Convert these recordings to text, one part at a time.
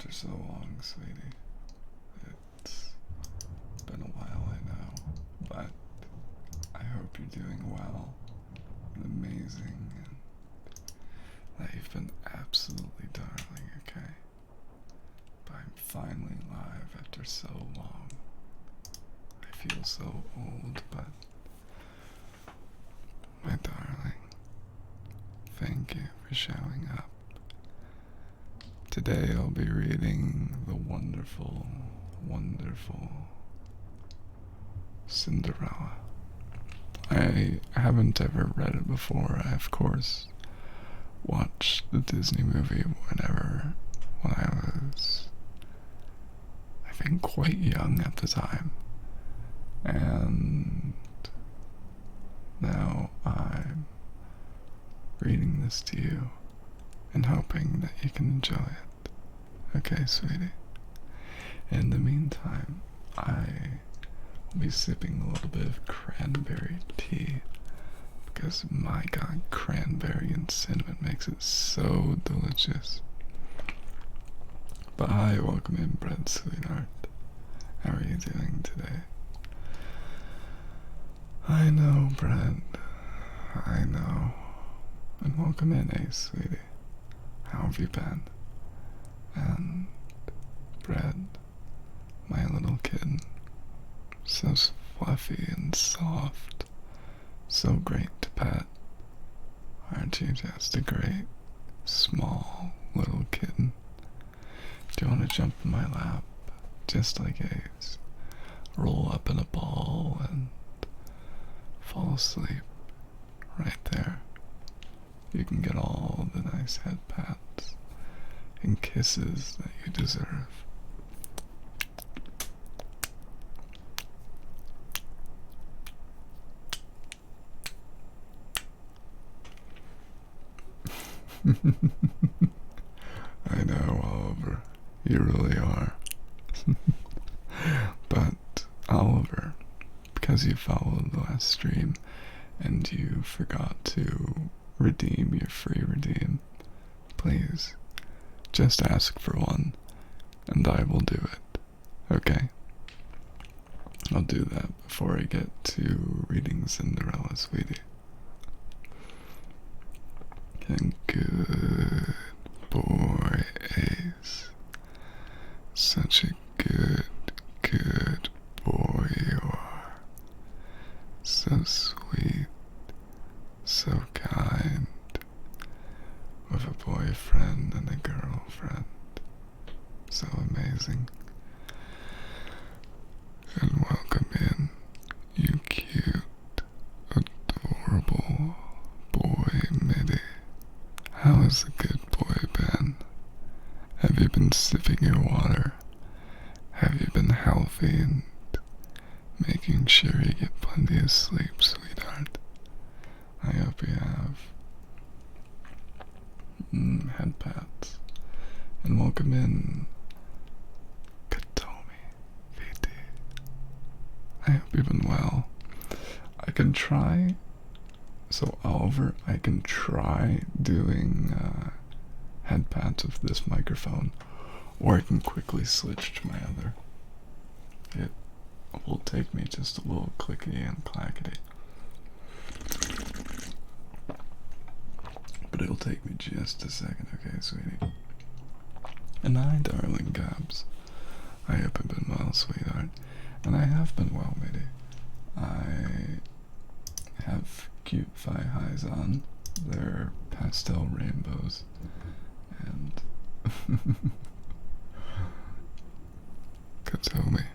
after so long, sweetie. It's been a while, I know, but I hope you're doing well and amazing and that you've been absolutely darling, okay? But I'm finally alive after so long. I feel so old, but my darling, thank you for showing up. Today I'll be reading the wonderful, wonderful Cinderella. I haven't ever read it before. I, of course, watched the Disney movie when I was, I think, quite young at the time. And now I'm reading this to you and hoping that you can enjoy it. Okay, sweetie? In the meantime, I will be sipping a little bit of cranberry tea because, my God, cranberry and cinnamon makes it so delicious. But hi, welcome in, bread, sweetheart. How are you doing today? I know, bread. I know. And welcome in, Ace, sweetie. How have you been? And bread, my little kid, so fluffy and soft, so great to pet. Aren't you just a great, small little kitten? Do you want to jump in my lap, just like Ace, roll up in a ball and fall asleep right there? You can get all the nice head pats and kisses that you deserve. I know, Oliver, you really are. But, Oliver, because you followed the last stream and you forgot to redeem your free redeem, please, just ask for one, and I will do it, okay? I'll do that before I get to reading Cinderella, sweetie. And good boy, Ace. Such a good boy you are. So sweet, so kind, with a boyfriend and a girlfriend. So amazing. And welcome in, you cute, adorable boy, Mitty. How has the good boy been? Have you been sipping your water? Have you been healthy and making sure you get plenty of sleep, sweetheart? I hope you have. Head pats. And welcome in, Katomi VD. I hope you've been well. I can try. So, Oliver, I can try doing head pats with this microphone, or I can quickly switch to my other. It will take me just a little clickety and clackety. But it'll take me just a second, okay, sweetie? And hi, darling Gabs. I hope I've been well, sweetheart. And I have been well, matey. I have cute thigh highs on. They're pastel rainbows. And Katomi,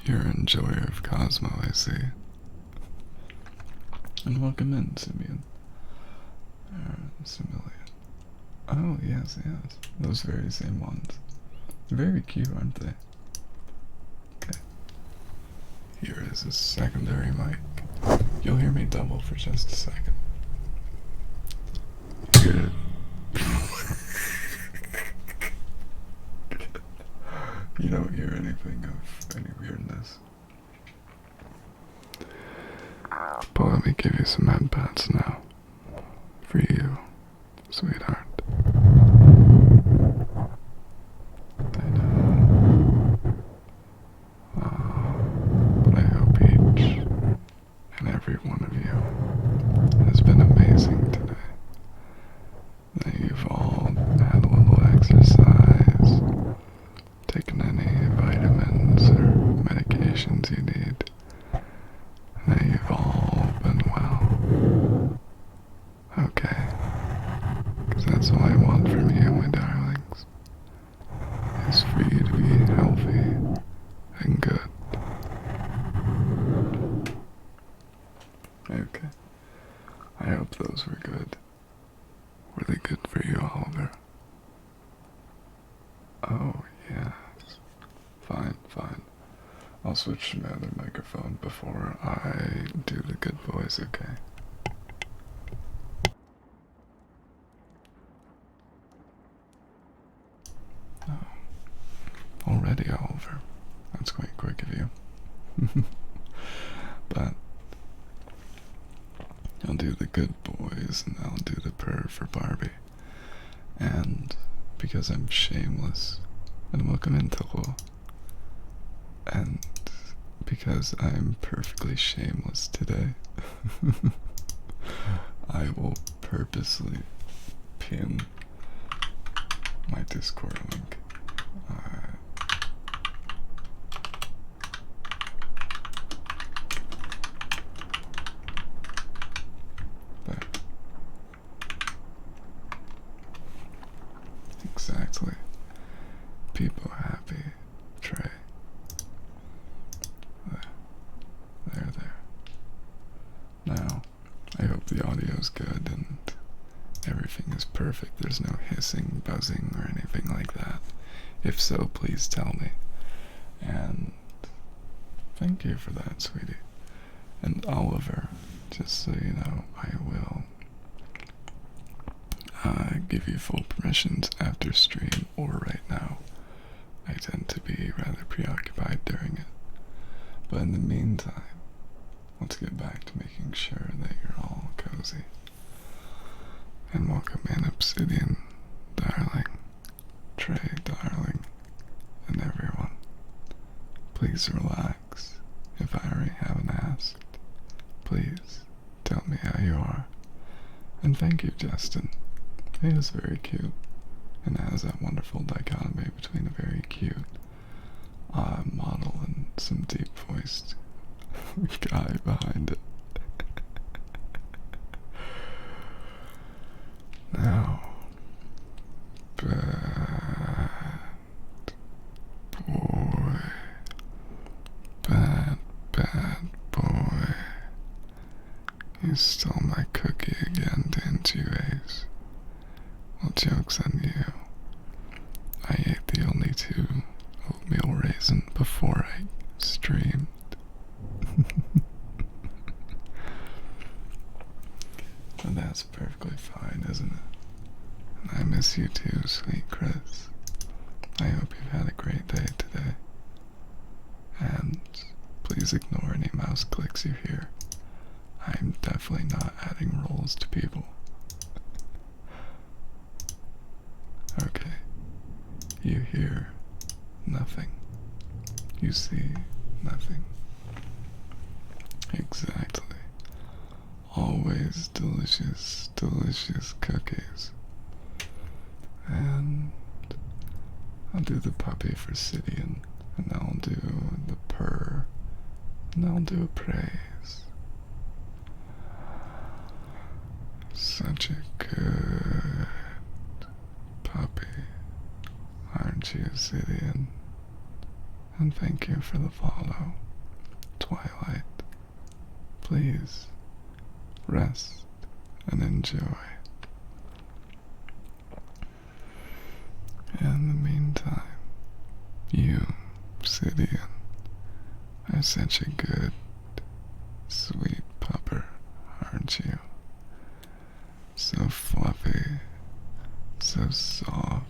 you're an enjoyer of Cosmo, I see. And welcome in, Simeon. Similian. Oh, yes. Those very same ones. Very cute, aren't they? Okay. Here is a secondary mic. You'll hear me double for just a second. Good. You don't hear anything of any weirdness. But let me give you some head pats now. For you, sweetheart. that's all I want from you, my darlings, is for you to be healthy and good. Okay. I hope those were good. Were they good for you, Oliver? Oh, yes. Fine, fine. I'll switch to my other microphone before I do the good voice, okay? Oh, already, Oliver. That's quite quick of you. But I'll do the good boys and I'll do the purr for Barbie. And because I'm shameless and welcome into law, and because I'm perfectly shameless today, I will purposely pin my Discord link. But exactly. People happy, Trey. There. Now, I hope the audio's good and everything is perfect. There's no hissing, buzzing, or anything like that. If so, please tell me. And thank you for that, sweetie. And Oliver, just so you know, I will give you full permissions after stream or right now. I tend to be rather preoccupied during it. But in the meantime, let's get back to making sure that you're all cozy. And welcome in Obsidian, darling, Trey, darling, and everyone. Please relax. If I already haven't asked, please tell me how you are. And thank you, Justin. He is very cute and has that wonderful dichotomy between a very cute model and some deep-voiced guy behind it. Now, bad boy, bad boy. You stole my cookie again, didn't you, Ace? Well, joke's on you. I ate the only 2 oatmeal raisin before I streamed. But that's perfectly fine, isn't it? And I miss you too, sweet Chris. I hope you've had a great day today. And please ignore any mouse clicks you hear. I'm definitely not adding roles to people. Okay. You hear nothing. You see nothing. Exactly. Always delicious, delicious cookies. And I'll do the puppy for Sidian, and I'll do the purr, and I'll do a praise. Such a good puppy, aren't you, Sidian? And thank you for the follow, Twilight. Please rest and enjoy. In the meantime, you, Sidian, are such a good, sweet pupper, aren't you? So fluffy, so soft,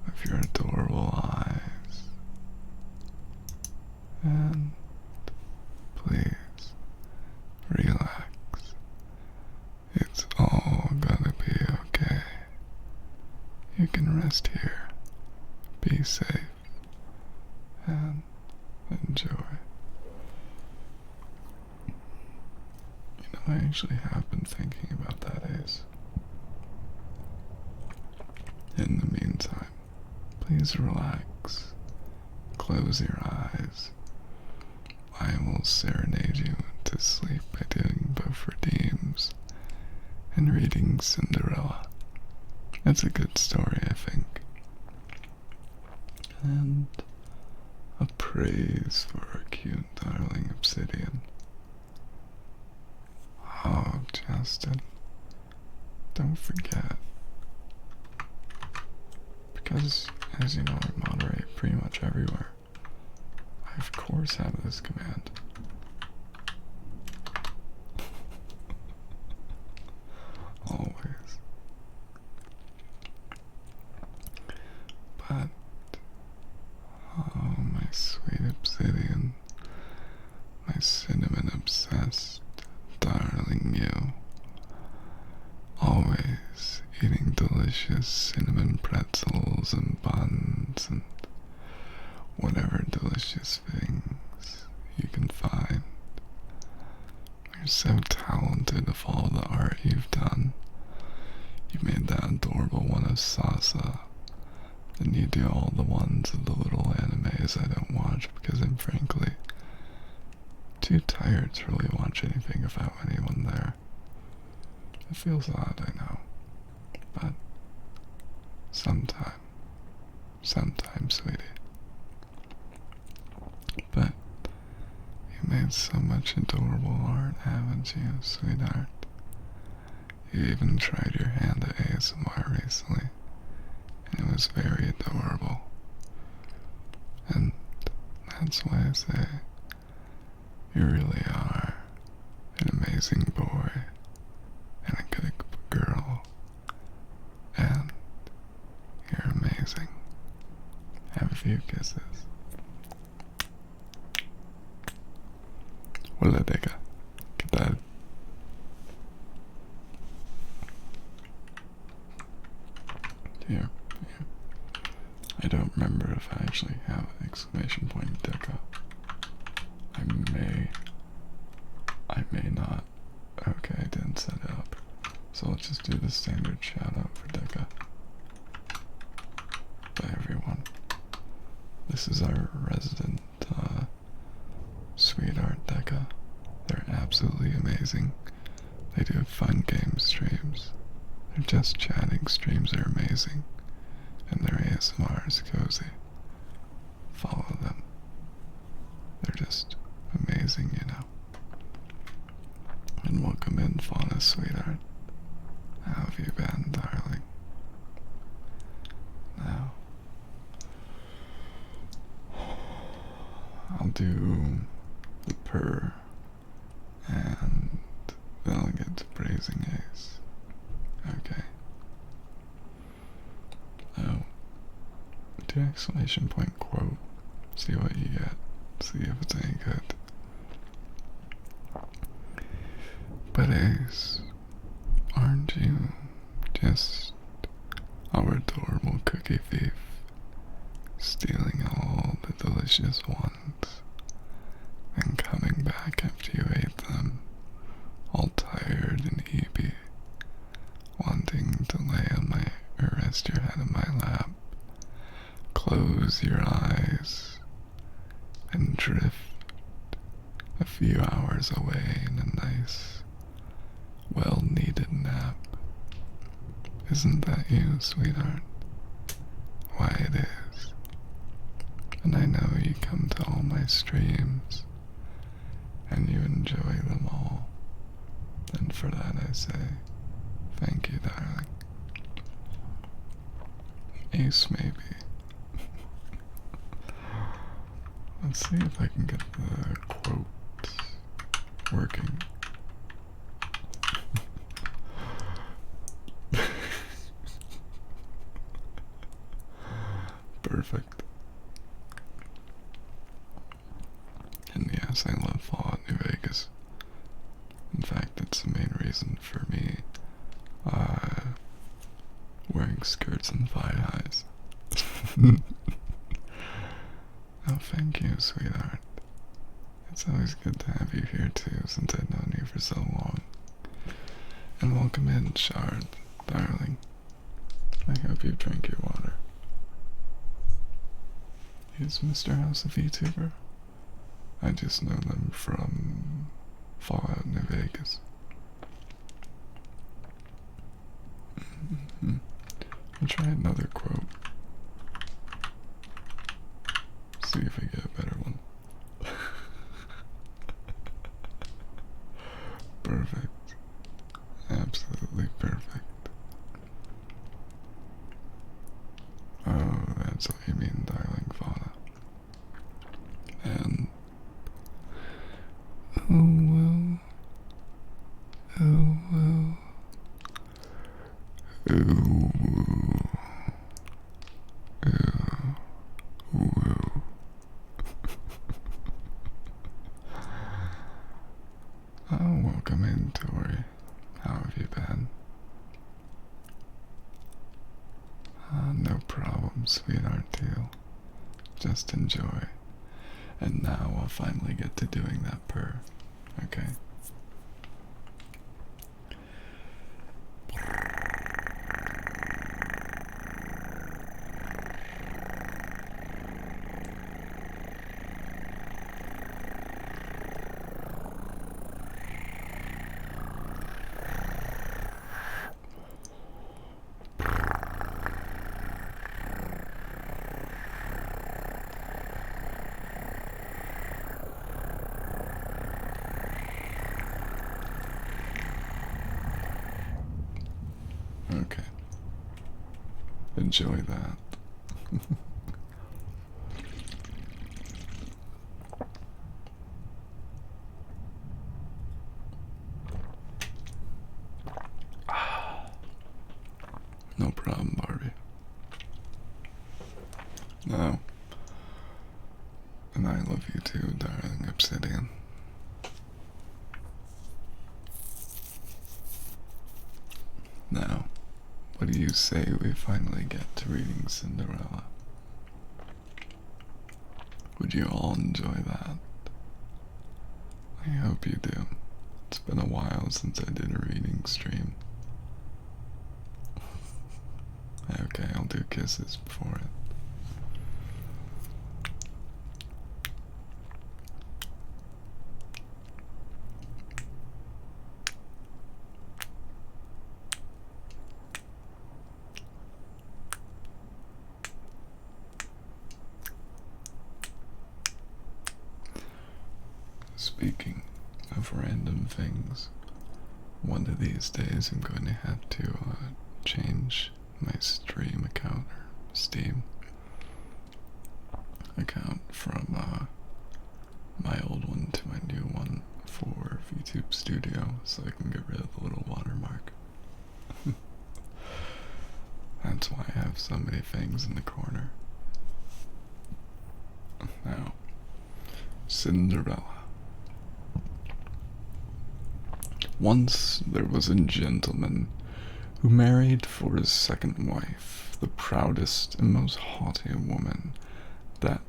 with your adorable eyes. And please, relax. It's all gonna be okay. You can rest here, be safe, and enjoy. You know, I actually have been thinking about that, Ace. In the meantime, please relax, close your eyes. I will serenade you to sleep by doing both redeems and reading Cinderella It's a good story, I think. And a praise for our cute darling Obsidian. Oh, Justin, don't forget. Because, as you know, I moderate pretty much everywhere. I, of course, have this command. Always. But, oh, my sweet Obsidian, my cinnamon obsessed darling you, always eating delicious cinnamon pretzels and buns and whatever delicious things you can find. You're so talented of all the art you've done. You made that adorable one of Sasa. Then you do all the ones of the little animes I don't watch because I'm frankly too tired to really watch anything without anyone there. It feels odd, I know. But sometime, sweetie. But you made so much adorable art, haven't you, sweetheart? You even tried your hand at ASMR recently, and it was very adorable. And that's why I say, you really are an amazing boy, and a good girl, and you're amazing. Have a few kisses. Hola, Deca. ¿Qué tal? Here. I don't remember if I actually have an exclamation point Deca. I may not. Okay, I didn't set it up. So let's just do the standard shout out for Deca. By everyone. This is our resident, sweetheart Deca. They're absolutely amazing. They do fun game streams. Their just chatting streams are amazing. And their ASMR is cozy. Follow them. They're just amazing, you know. And welcome in, Fauna, sweetheart. How have you been, darling? Now, I'll do the purr, and then I'll get to praising Ace. Okay. Oh, do exclamation point quote. See what you get. See if it's any good. But Ace, aren't you just our adorable cookie thief, stealing all the delicious ones, and coming back after you ate them, all tired and heapy, wanting to lay on my, or rest your head in my lap, close your eyes, and drift a few hours away in a nice, well-needed nap. Isn't that you, sweetheart? Why, it is. And I know you come to all my streams, and you enjoy them all. And for that I say, thank you, darling. Ace, maybe. Let's see if I can get the quotes working. Perfect. And yes, I love Fallout New Vegas. In fact, it's the main reason for me wearing skirts and thigh highs. Oh, thank you, sweetheart. It's always good to have you here too, since I've known you for so long. And welcome in, Shard, darling. I hope you drink your water. Is Mr. House a VTuber? I just know them from Fallout New Vegas. try another quote. See if I get a better one. Perfect. Absolutely perfect. Oh, that's what you mean, darling fauna. And oh well, oh well, oh well, oh well. Oh, welcome in, Tori. How have you been? No problem, sweetheart, deal. Just enjoy. And now I'll finally get to doing that purr, okay? Okay. Enjoy that. No problem, Barbie. No. And I love you too, darling Obsidian. Now, what do you say we finally get to reading Cinderella? Would you all enjoy that? I hope you do. It's been a while since I did a reading stream. Okay, I'll do kisses before it. Speaking of random things, one of these days I'm going to have to change my stream account, or Steam account, from my old one to my new one for YouTube Studio, so I can get rid of the little watermark. That's why I have so many things in the corner. Now, Cinderella. Once there was a gentleman who married for his second wife the proudest and most haughty woman that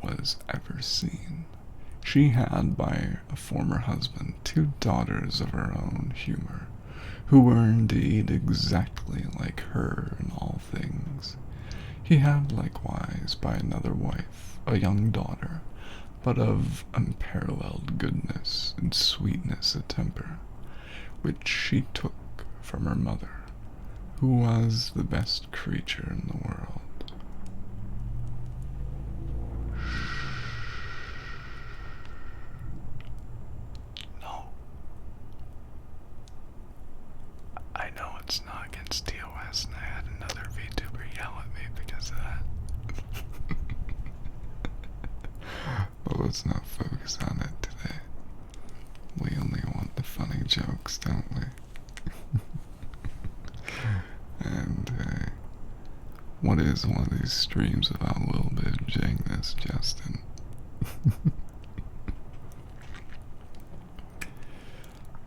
was ever seen. She had by a former husband 2 daughters of her own humor, who were indeed exactly like her in all things. He had likewise by another wife a young daughter, but of unparalleled goodness and sweetness of temper, which she took from her mother, who was the best creature in the world. No. I know it's not against TOS, and I had another VTuber yell at me because of that. But let's not focus on it today. We only want the funny jokes, don't we? And what is one of these streams without a little bit of jingness, Justin?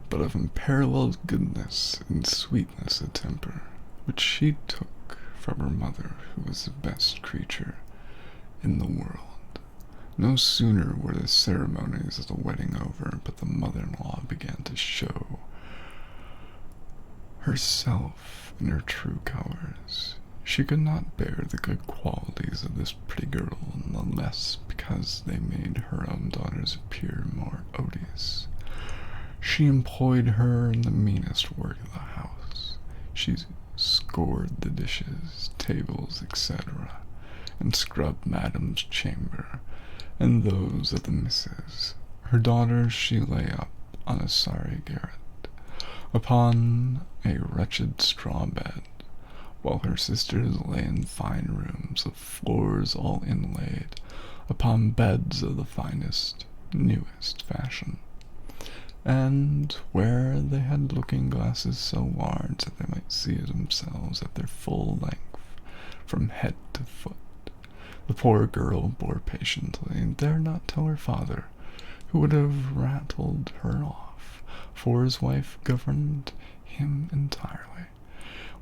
But of unparalleled goodness and sweetness of temper, which she took from her mother, who was the best creature in the world. No sooner were the ceremonies of the wedding over, but the mother-in-law began to show herself in her true colors. She could not bear the good qualities of this pretty girl, and the less because they made her own daughters appear more odious. She employed her in the meanest work of the house. She scoured the dishes, tables, etc., and scrubbed Madam's chamber, and those of the misses. Her daughters she lay up on a sorry garret, upon a wretched straw bed, while her sisters lay in fine rooms of floors all inlaid, upon beds of the finest, newest fashion, and where they had looking-glasses so large that they might see themselves at their full length, from head to foot. The poor girl bore patiently, and dared not tell her father, who would have rattled her off, for his wife governed him entirely.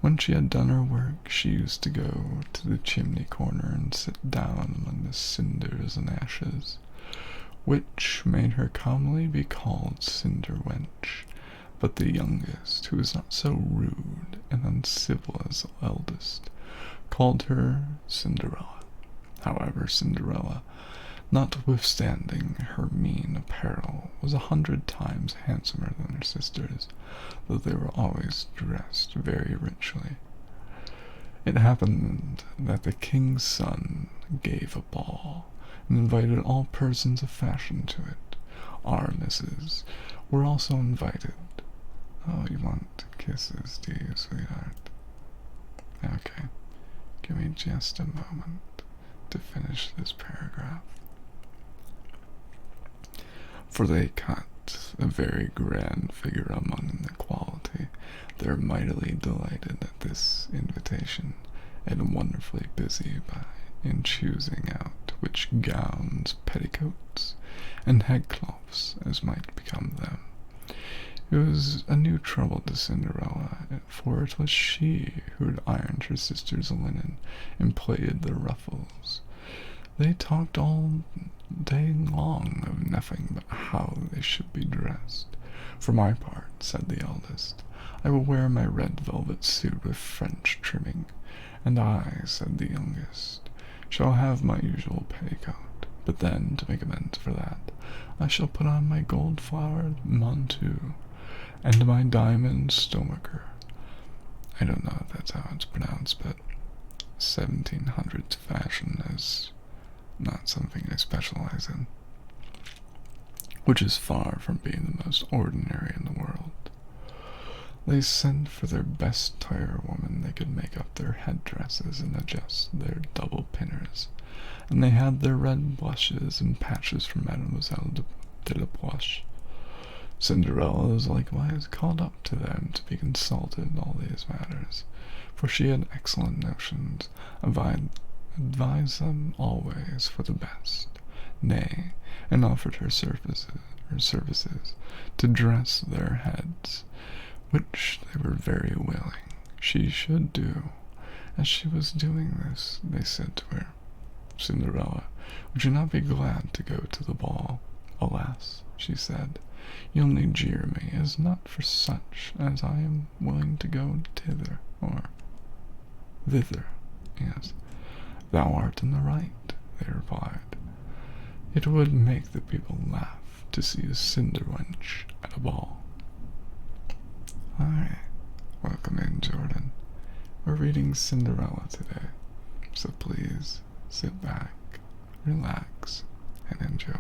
When she had done her work, she used to go to the chimney corner and sit down among the cinders and ashes, which made her commonly be called Cinder Wench. But the youngest, who was not so rude and uncivil as the eldest, called her Cinderella. However, Cinderella, notwithstanding her mean apparel, was 100 times handsomer than her sisters, though they were always dressed very richly. It happened that the king's son gave a ball, and invited all persons of fashion to it. Our misses were also invited. Oh, you want kisses, do you, sweetheart? Okay, give me just a moment to finish this paragraph. For they cut a very grand figure among the quality. They were mightily delighted at this invitation, and wonderfully busy in choosing out which gowns, petticoats, and headcloths as might become them. It was a new trouble to Cinderella, for it was she who had ironed her sisters' linen and plaited their ruffles. They talked all day long of nothing but how they should be dressed. For my part, said the eldest, I will wear my red velvet suit with French trimming, and I, said the youngest, shall have my usual petticoat, but then, to make amends for that, I shall put on my gold-flowered manteau, and my diamond stomacher. I don't know if that's how it's pronounced, but 1700s fashion is not something I specialize in, which is far from being the most ordinary in the world. They sent for their best tire-woman they could make up their headdresses and adjust their double pinners, and they had their red blushes and patches from Mademoiselle de la Poche. Cinderella was likewise called up to them to be consulted in all these matters, for she had excellent notions, advised them always for the best, nay, and offered her services to dress their heads, which they were very willing she should do. As she was doing this, they said to her, Cinderella, would you not be glad to go to the ball? Alas, she said, you only jeer me, as not for such as I am willing to go thither, or thither, yes. Thou art in the right, they replied. It would make the people laugh to see a cinder wench at a ball. Alright, welcome in, Jordan. We're reading Cinderella today, so please sit back, relax, and enjoy.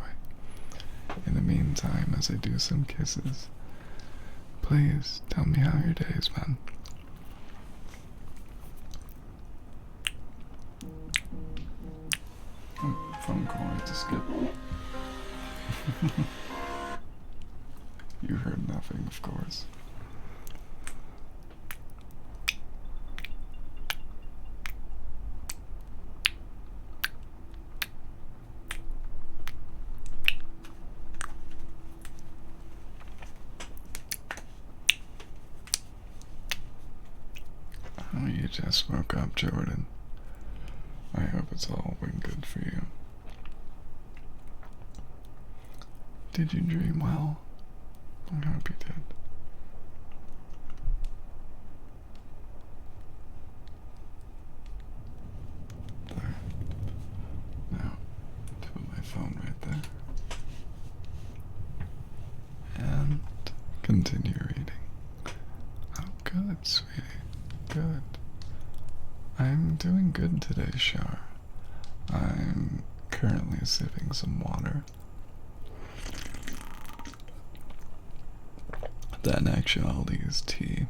In the meantime, as I do some kisses, please tell me how your day's been. Oh, phone call I have to skip. You heard nothing, of course. Oh, you just woke up, Jordan. I hope it's all been good for you. Did you dream well? I hope you did. There. Now, to put my phone right there. And continue reading. Oh, good, sweetie. Good. I'm doing good today, Shar. I'm currently sipping some water. That in actuality is tea,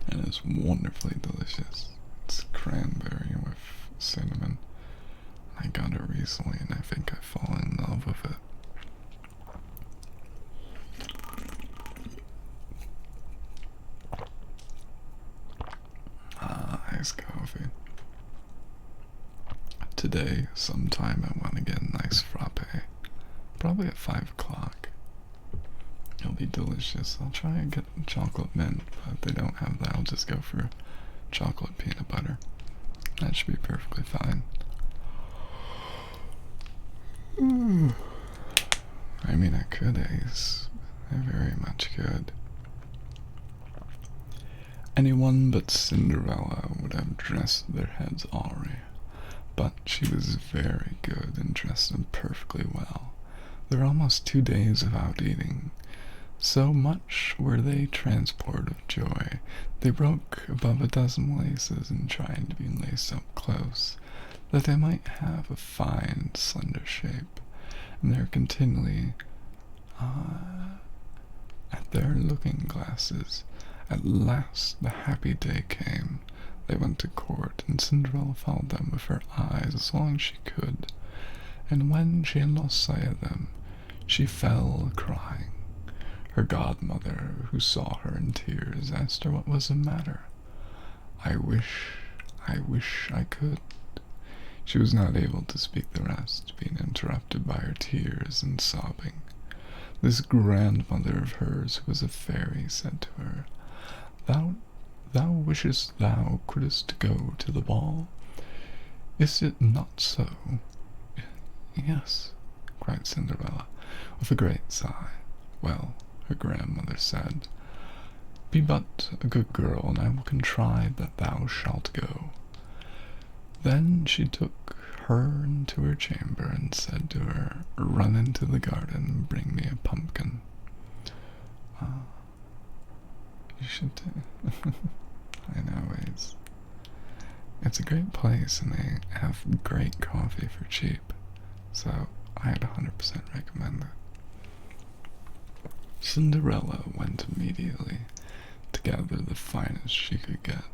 and it's wonderfully delicious. It's cranberry with cinnamon. I got it recently, and I think I've fallen in love with it. Iced coffee. Today, sometime, I want to get a nice frappe. Probably at 5 o'clock. It'll be delicious. I'll try and get chocolate mint, but if they don't have that, I'll just go for chocolate peanut butter. That should be perfectly fine. I mean, I could, Ace. I very much could. Anyone but Cinderella would have dressed their heads awry, but she was very good and dressed them perfectly well. They were almost 2 days without eating. So much were they transport of joy, they broke above a dozen laces in trying to be laced up close, that they might have a fine, slender shape, and they were continually at their looking glasses. At last the happy day came. They went to court, and Cinderella followed them with her eyes as long as she could, and when she had lost sight of them, she fell a-crying. Her godmother, who saw her in tears, asked her what was the matter. I wish I could. She was not able to speak the rest, being interrupted by her tears and sobbing. This grandmother of hers, who was a fairy, said to her, Thou wishest thou couldst go to the ball? Is it not so? Yes, cried Cinderella, with a great sigh. Well, her grandmother said, Be but a good girl, and I will contrive that thou shalt go. Then she took her into her chamber and said to her, Run into the garden and bring me a pumpkin. You should I know, it's a great place, and they have great coffee for cheap, so I'd 100% recommend it. Cinderella went immediately to gather the finest she could get,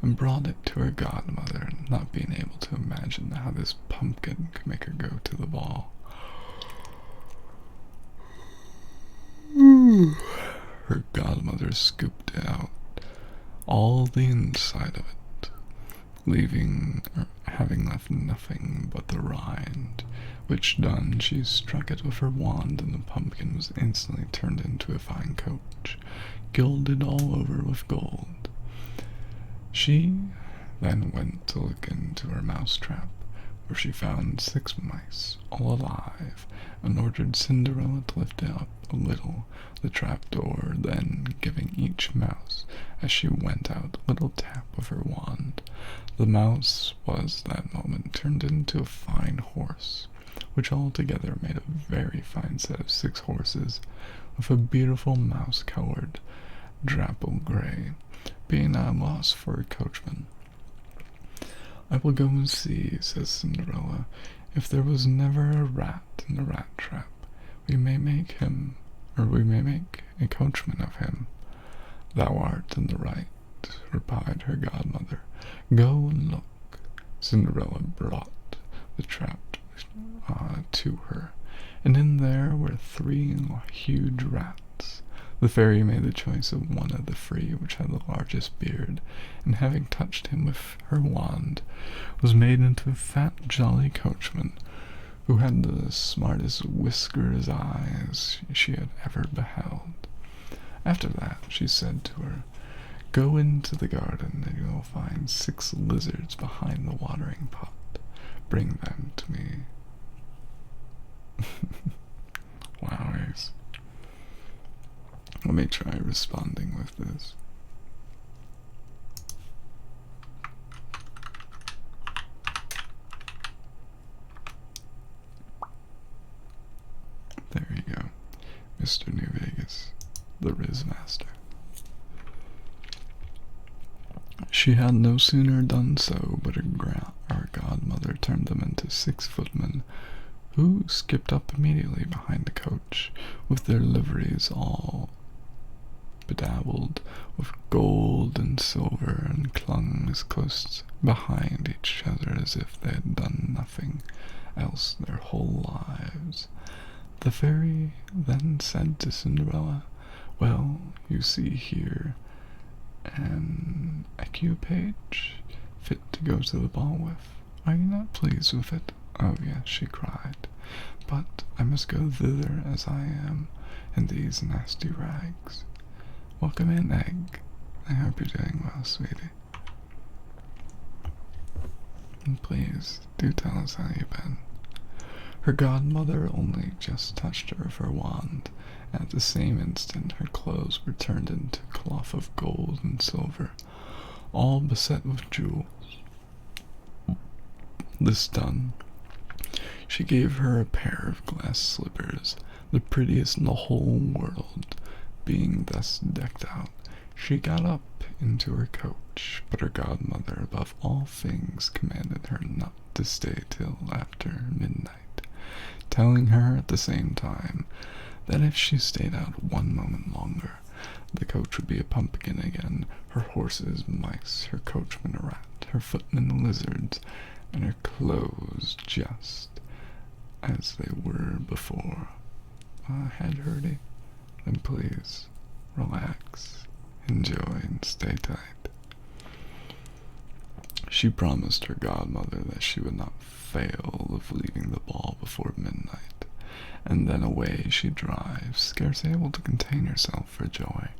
and brought it to her godmother, not being able to imagine how this pumpkin could make her go to the ball. Her godmother scooped out all the inside of it, having left nothing but the rind, which done, she struck it with her wand, and the pumpkin was instantly turned into a fine coach, gilded all over with gold. She then went to look into her mouse-trap, where she found 6 mice, all alive, and ordered Cinderella to lift up a little the trap-door, then giving each mouse, as she went out, a little tap with her wand. The mouse was that moment turned into a fine horse, which altogether made a very fine set of 6 horses, with a beautiful mouse-colored drapple gray, being at a loss for a coachman. I will go and see, says Cinderella, if there was never a rat in the rat trap. We may make a coachman of him. Thou art in the right, replied her godmother. Go and look. Cinderella brought the trap to her, and in there were 3 huge rats. The fairy made the choice of one of the 3 which had the largest beard, and having touched him with her wand, was made into a fat, jolly coachman, who had the smartest whiskers eyes she had ever beheld. After that, she said to her, Go into the garden, and you will find 6 lizards behind the watering pot. Bring them to me. Wow, Ace. Let me try responding with this. There you go. Mr. New Vegas, the Riz Master. She had no sooner done so, but our godmother turned them into 6 footmen, who skipped up immediately behind the coach, with their liveries all bedabbled with gold and silver, and clung as close behind each other as if they had done nothing else their whole lives. The fairy then said to Cinderella, "Well, you see here an equipage fit to go to the ball with. Are you not pleased with it?" "Oh yes," she cried, "but I must go thither as I am in these nasty rags." "Welcome in, Egg. I hope you're doing well, sweetie. And please, do tell us how you've been." Her godmother only just touched her with her wand, and at the same instant her clothes were turned into cloth of gold and silver, all beset with jewels. This done, she gave her a pair of glass slippers, the prettiest in the whole world. Being thus decked out, she got up into her coach, but her godmother above all things commanded her not to stay till after midnight, telling her at the same time that if she stayed out 1 moment longer, the coach would be a pumpkin again, her horses mice, her coachman a rat, her footmen lizards, and her clothes just as they were before. Head hurty? Then please, relax, enjoy, and stay tight. She promised her godmother that she would not fail of leaving the ball before midnight, and then away she drives, scarce able to contain herself for joy.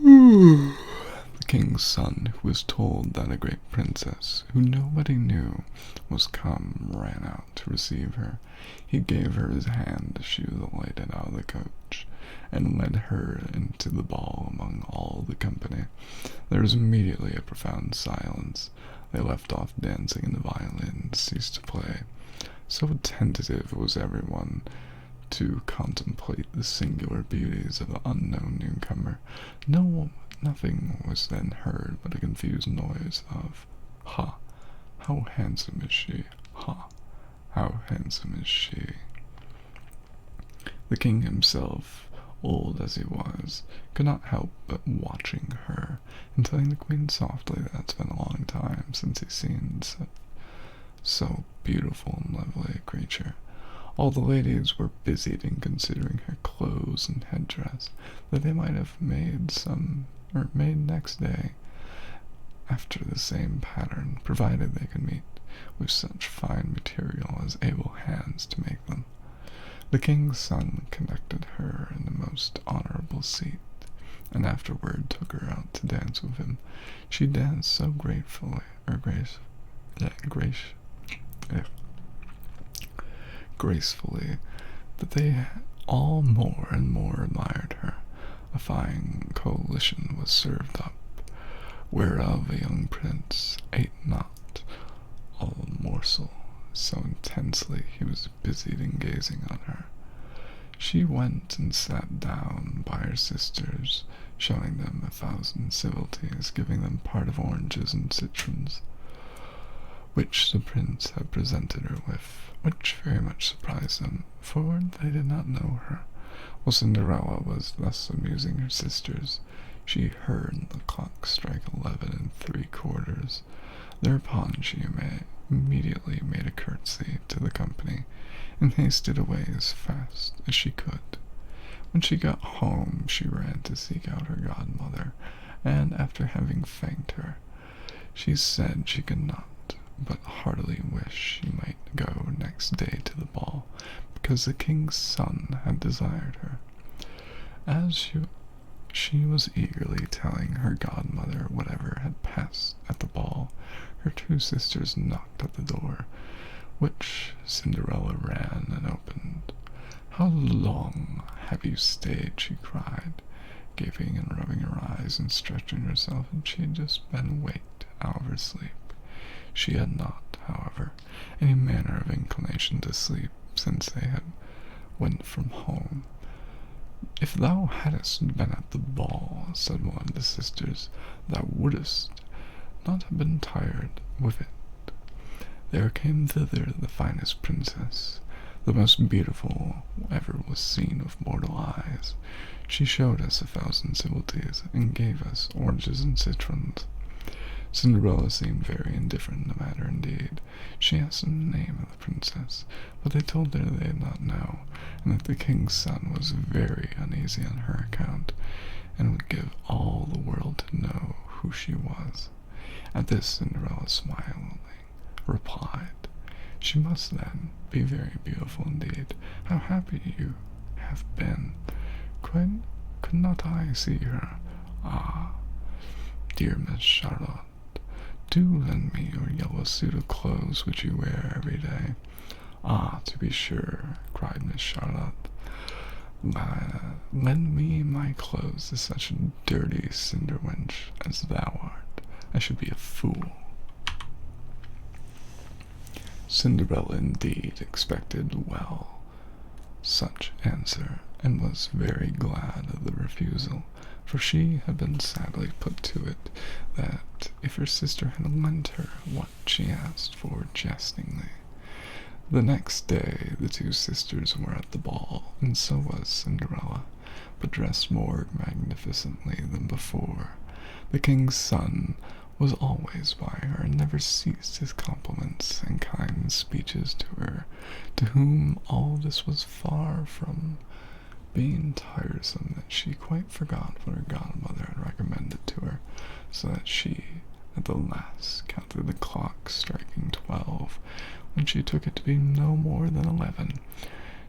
The king's son, who was told that a great princess, who nobody knew, was come, ran out to receive her. He gave her his hand as she was alighted out of the coach, and led her into the ball among all the company. There was immediately a profound silence. They left off dancing, and the violins ceased to play. So attentive was everyone to contemplate the singular beauties of the unknown newcomer. Nothing was then heard but a confused noise of, "Ha! How handsome is she! Ha! How handsome is she!" The king himself, old as he was, could not help but watching her, and telling the queen softly that it's been a long time since he's seen so beautiful and lovely a creature. All the ladies were busied in considering her clothes and headdress, that they might have made next day after the same pattern, provided they could meet with such fine material as able hands to make them. The king's son conducted her in the most honorable seat, and afterward took her out to dance with him. She danced so gracefully that they all more and more admired her. A fine collation was served up, whereof a young prince ate not a morsel, so intensely he was busied in gazing on her. She went and sat down by her sisters, showing them 1,000 civilities, giving them part of oranges and citrons, which the prince had presented her with, which very much surprised them, for they did not know her. While Cinderella was thus amusing her sisters, she heard the clock strike 11 3/4. Thereupon she immediately made a curtsy to the company, and hasted away as fast as she could. When she got home, she ran to seek out her godmother, and after having thanked her, she said she could not but heartily wish she might go next day to the ball, because the king's son had desired her. As she was eagerly telling her godmother whatever had passed at the ball, her 2 sisters knocked at the door, which Cinderella ran and opened. "How long have you stayed?" she cried, gaping and rubbing her eyes and stretching herself, and she had just been waked out of her sleep. She had not, however, any manner of inclination to sleep, since they had went from home. "If thou hadst been at the ball," said one of the sisters, "thou wouldst not have been tired with it. There came thither the finest princess, the most beautiful ever was seen with mortal eyes. She showed us 1,000 civilities, and gave us oranges and citrons." Cinderella seemed very indifferent in the matter indeed. She asked them the name of the princess, but they told her they did not know, and that the king's son was very uneasy on her account, and would give all the world to know who she was. At this Cinderella smilingly replied, "She must then be very beautiful indeed. How happy you have been! Could not I see her? Ah, dear Miss Charlotte, do lend me your yellow suit of clothes which you wear every day." "Ah, to be sure," cried Miss Charlotte. "Lend me my clothes to such a dirty cinder wench as thou art. I should be a fool." Cinderella indeed expected such answer, and was very glad of the refusal, for she had been sadly put to it that if her sister had lent her what she asked for jestingly. The next day the two sisters were at the ball, and so was Cinderella, but dressed more magnificently than before. The king's son was always by her, and never ceased his compliments and kind speeches to her, to whom all this was far from being tiresome, that she quite forgot what her godmother had recommended to her, so that she at the last counted the clock striking 12, when she took it to be no more than 11.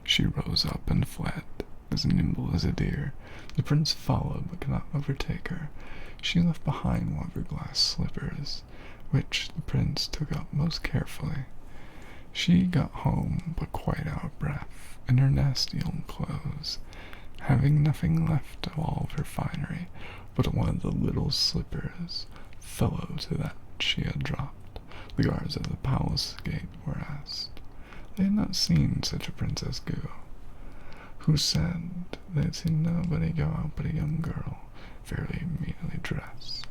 She rose up and fled, as nimble as a deer. The prince followed, but could not overtake her. She left behind one of her glass slippers, which the prince took up most carefully. She got home, but quite out of breath, in her nasty old clothes, having nothing left of all of her finery but one of the little slippers fellow to that she had dropped. The guards at the palace gate were asked. They had not seen such a princess go, who said they had seen nobody go out but a young girl, fairly meanly dressed,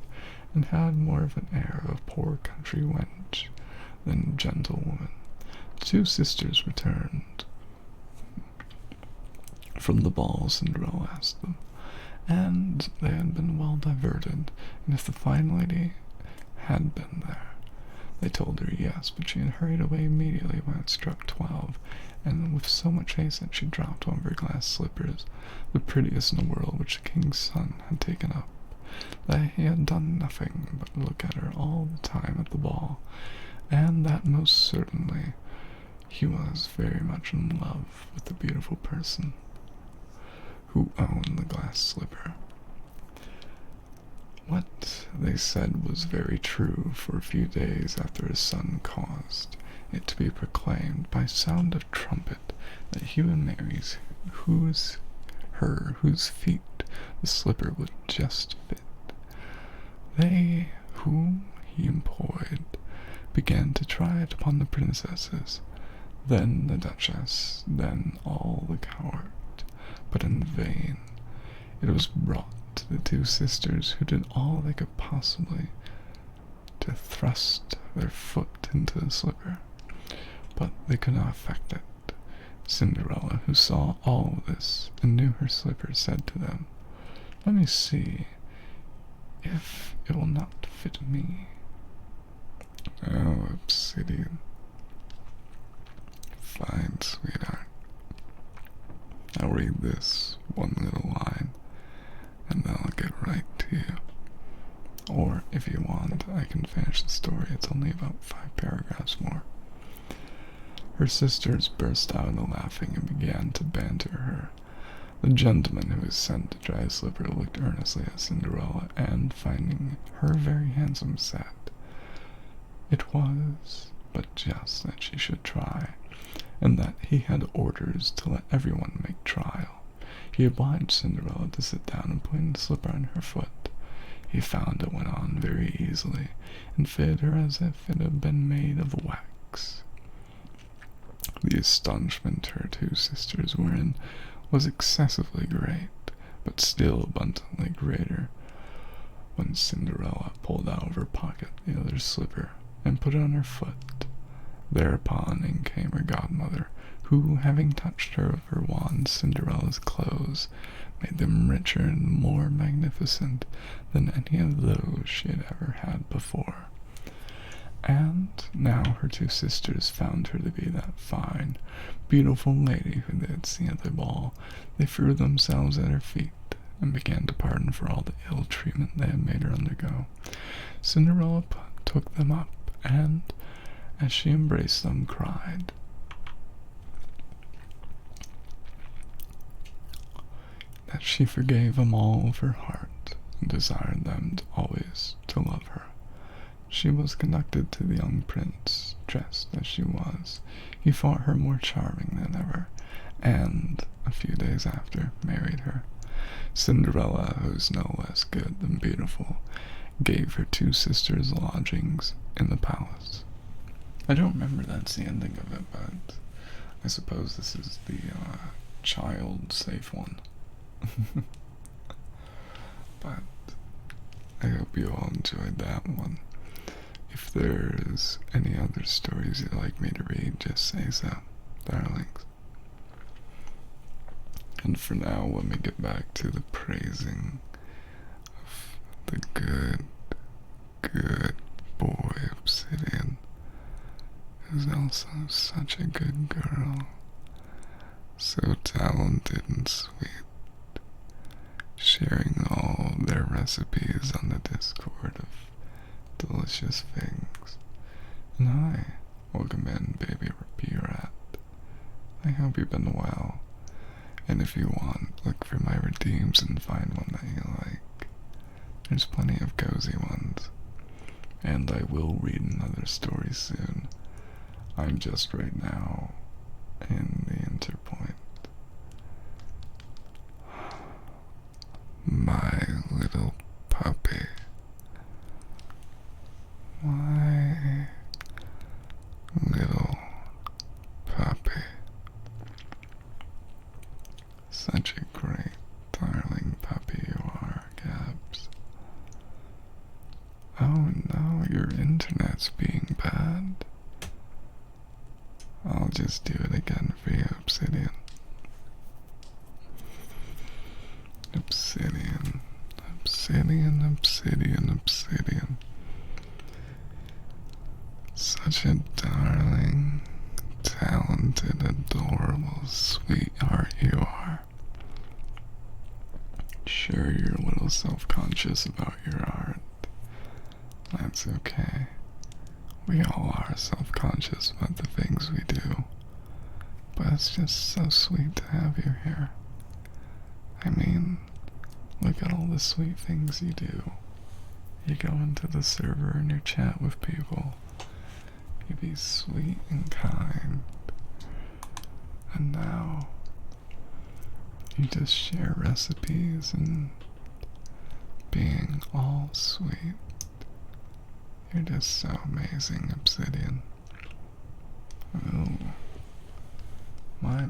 and had more of an air of a poor country wench than gentlewoman. The two sisters returned from the ball. Cinderella asked them, and they had been well diverted, and if the fine lady had been there. They told her yes, but she had hurried away immediately when it struck 12, and with so much haste that she dropped one of her glass slippers, the prettiest in the world, which the king's son had taken up. That he had done nothing but look at her all the time at the ball, and that most certainly he was very much in love with the beautiful person who owned the glass slipper. What they said was very true, for a few days after his son caused it to be proclaimed by sound of trumpet that he would marry whose feet the slipper would just fit. They whom he employed began to try it upon the princesses, then the duchess, then all the court, but in vain. It was brought to the two sisters, who did all they could possibly to thrust their foot into the slipper, but they could not effect it. Cinderella, who saw all this and knew her slipper, said to them, "Let me see if it will not fit me." "Oh, obsidian. Fine, sweetheart. I'll read this one little line, and then I'll get right to you. Or, if you want, I can finish the story. It's only about 5 paragraphs more." Her sisters burst out into laughing and began to banter her. The gentleman who was sent to try his slipper looked earnestly at Cinderella, and, finding her very handsome, said it was but just that she should try, and that he had orders to let everyone make trial. He obliged Cinderella to sit down and put the slipper on her foot. He found it went on very easily, and fitted her as if it had been made of wax. The astonishment her two sisters were in was excessively great, but still abundantly greater when Cinderella pulled out of her pocket the other slipper and put it on her foot. Thereupon in came her godmother, who, having touched her with her wand Cinderella's clothes, made them richer and more magnificent than any of those she had ever had before. And now her two sisters found her to be that fine, beautiful lady who they had seen at the ball. They threw themselves at her feet and began to pardon for all the ill treatment they had made her undergo. Cinderella took them up, and, as she embraced them, cried, that she forgave them all of her heart and desired them always to love her. She was conducted to the young prince, dressed as she was. He thought her more charming than ever, and, a few days after, married her. Cinderella, who was no less good than beautiful, gave her two sisters lodgings in the palace. I don't remember that's the ending of it, but I suppose this is the child-safe one. But I hope you all enjoyed that one. If there's any other stories you'd like me to read, just say so, darlings. And for now, let me get back to the praising of the good, good boy Obsidian, who's also such a good girl, so talented and sweet, sharing all their recipes on the Discord of delicious things. And hi, welcome in, baby B-Rat. I hope you've been well. And if you want, look for my redeems and find one that you like. There's plenty of cozy ones. And I will read another story soon. I'm just right now in the interpoint. My little puppy. My little puppy. Such a great, darling puppy you are, Gabs. Oh no, your internet's being bad. I'll just do it again for you, Obsidian. Obsidian, obsidian, obsidian, obsidian. Such a darling, talented, adorable sweetheart you are. Sure, you're a little self-conscious about your art. That's okay. We all are self-conscious about the things we do. But it's just so sweet to have you here. I mean, look at all the sweet things you do. You go into the server and you chat with people. You be sweet and kind. And now, you just share recipes and being all sweet. You're just so amazing, Obsidian. Oh, my.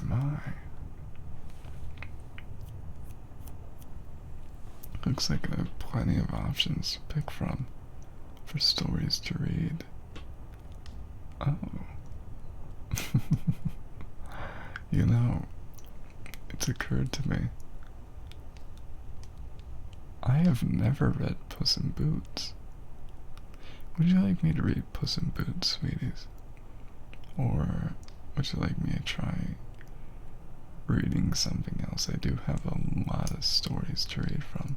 Looks like I have plenty of options to pick from for stories to read. Oh. You know, it's occurred to me. I have never read Puss in Boots. Would you like me to read Puss in Boots, sweeties? Or would you like me to try reading something else? I do have a lot of stories to read from.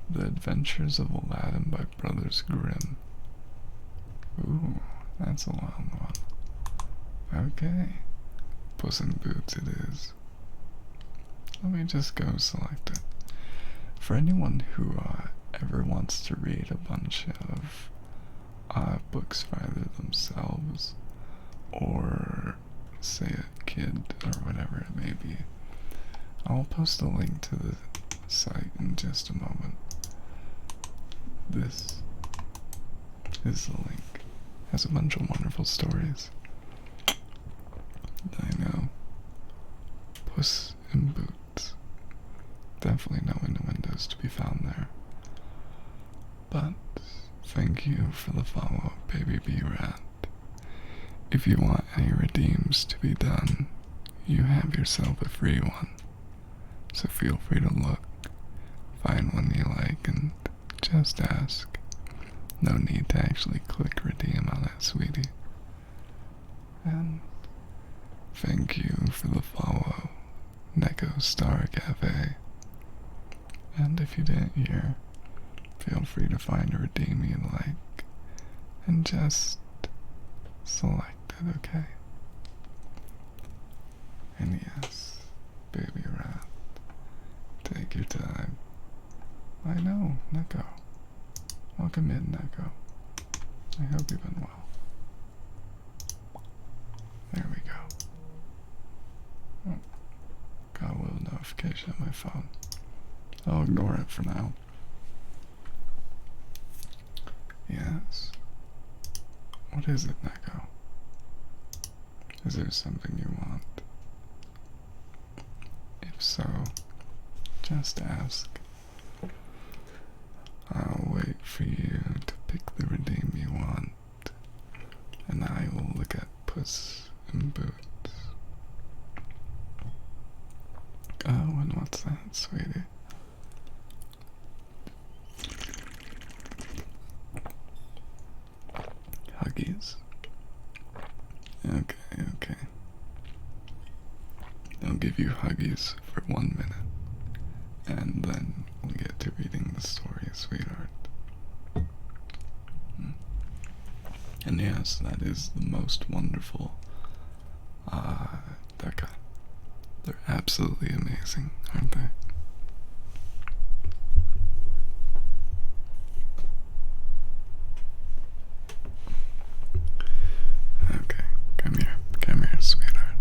The Adventures of Aladdin by Brothers Grimm. Ooh, that's a long one. Okay, Puss in Boots it is. Let me just go select it. For anyone who ever wants to read a bunch of books for either themselves or, say, a kid or whatever it may be, I'll post a link to the site in just a moment. This is the link. It has a bunch of wonderful stories. I know. Puss and boots. Definitely no innuendos to be found there. But thank you for the follow, baby bee rat. If you want any redeems to be done, you have yourself a free one. So feel free to look, find one you like, and just ask. No need to actually click redeem on it, sweetie. And thank you for the follow, Neko Star Cafe. And if you didn't hear, feel free to find a redeem you like, and just select it, okay? And yes, baby rat, take your time. I know, Neko. Welcome in, Neko. I hope you've been well. There we go. Oh, got a little notification on my phone. I'll ignore it for now. Yes. What is it, Neko? Is there something you want? If so, just ask. I'll wait for you to pick the redeem you want, and I will look at Puss and Boots. Oh, and what's that, sweetie? Huggies? Okay. I'll give you Huggies for 1 minute, and then we'll get to reading the story, sweetheart. And yes, that is the most wonderful Deca. They're absolutely amazing, aren't they? Okay, come here, sweetheart.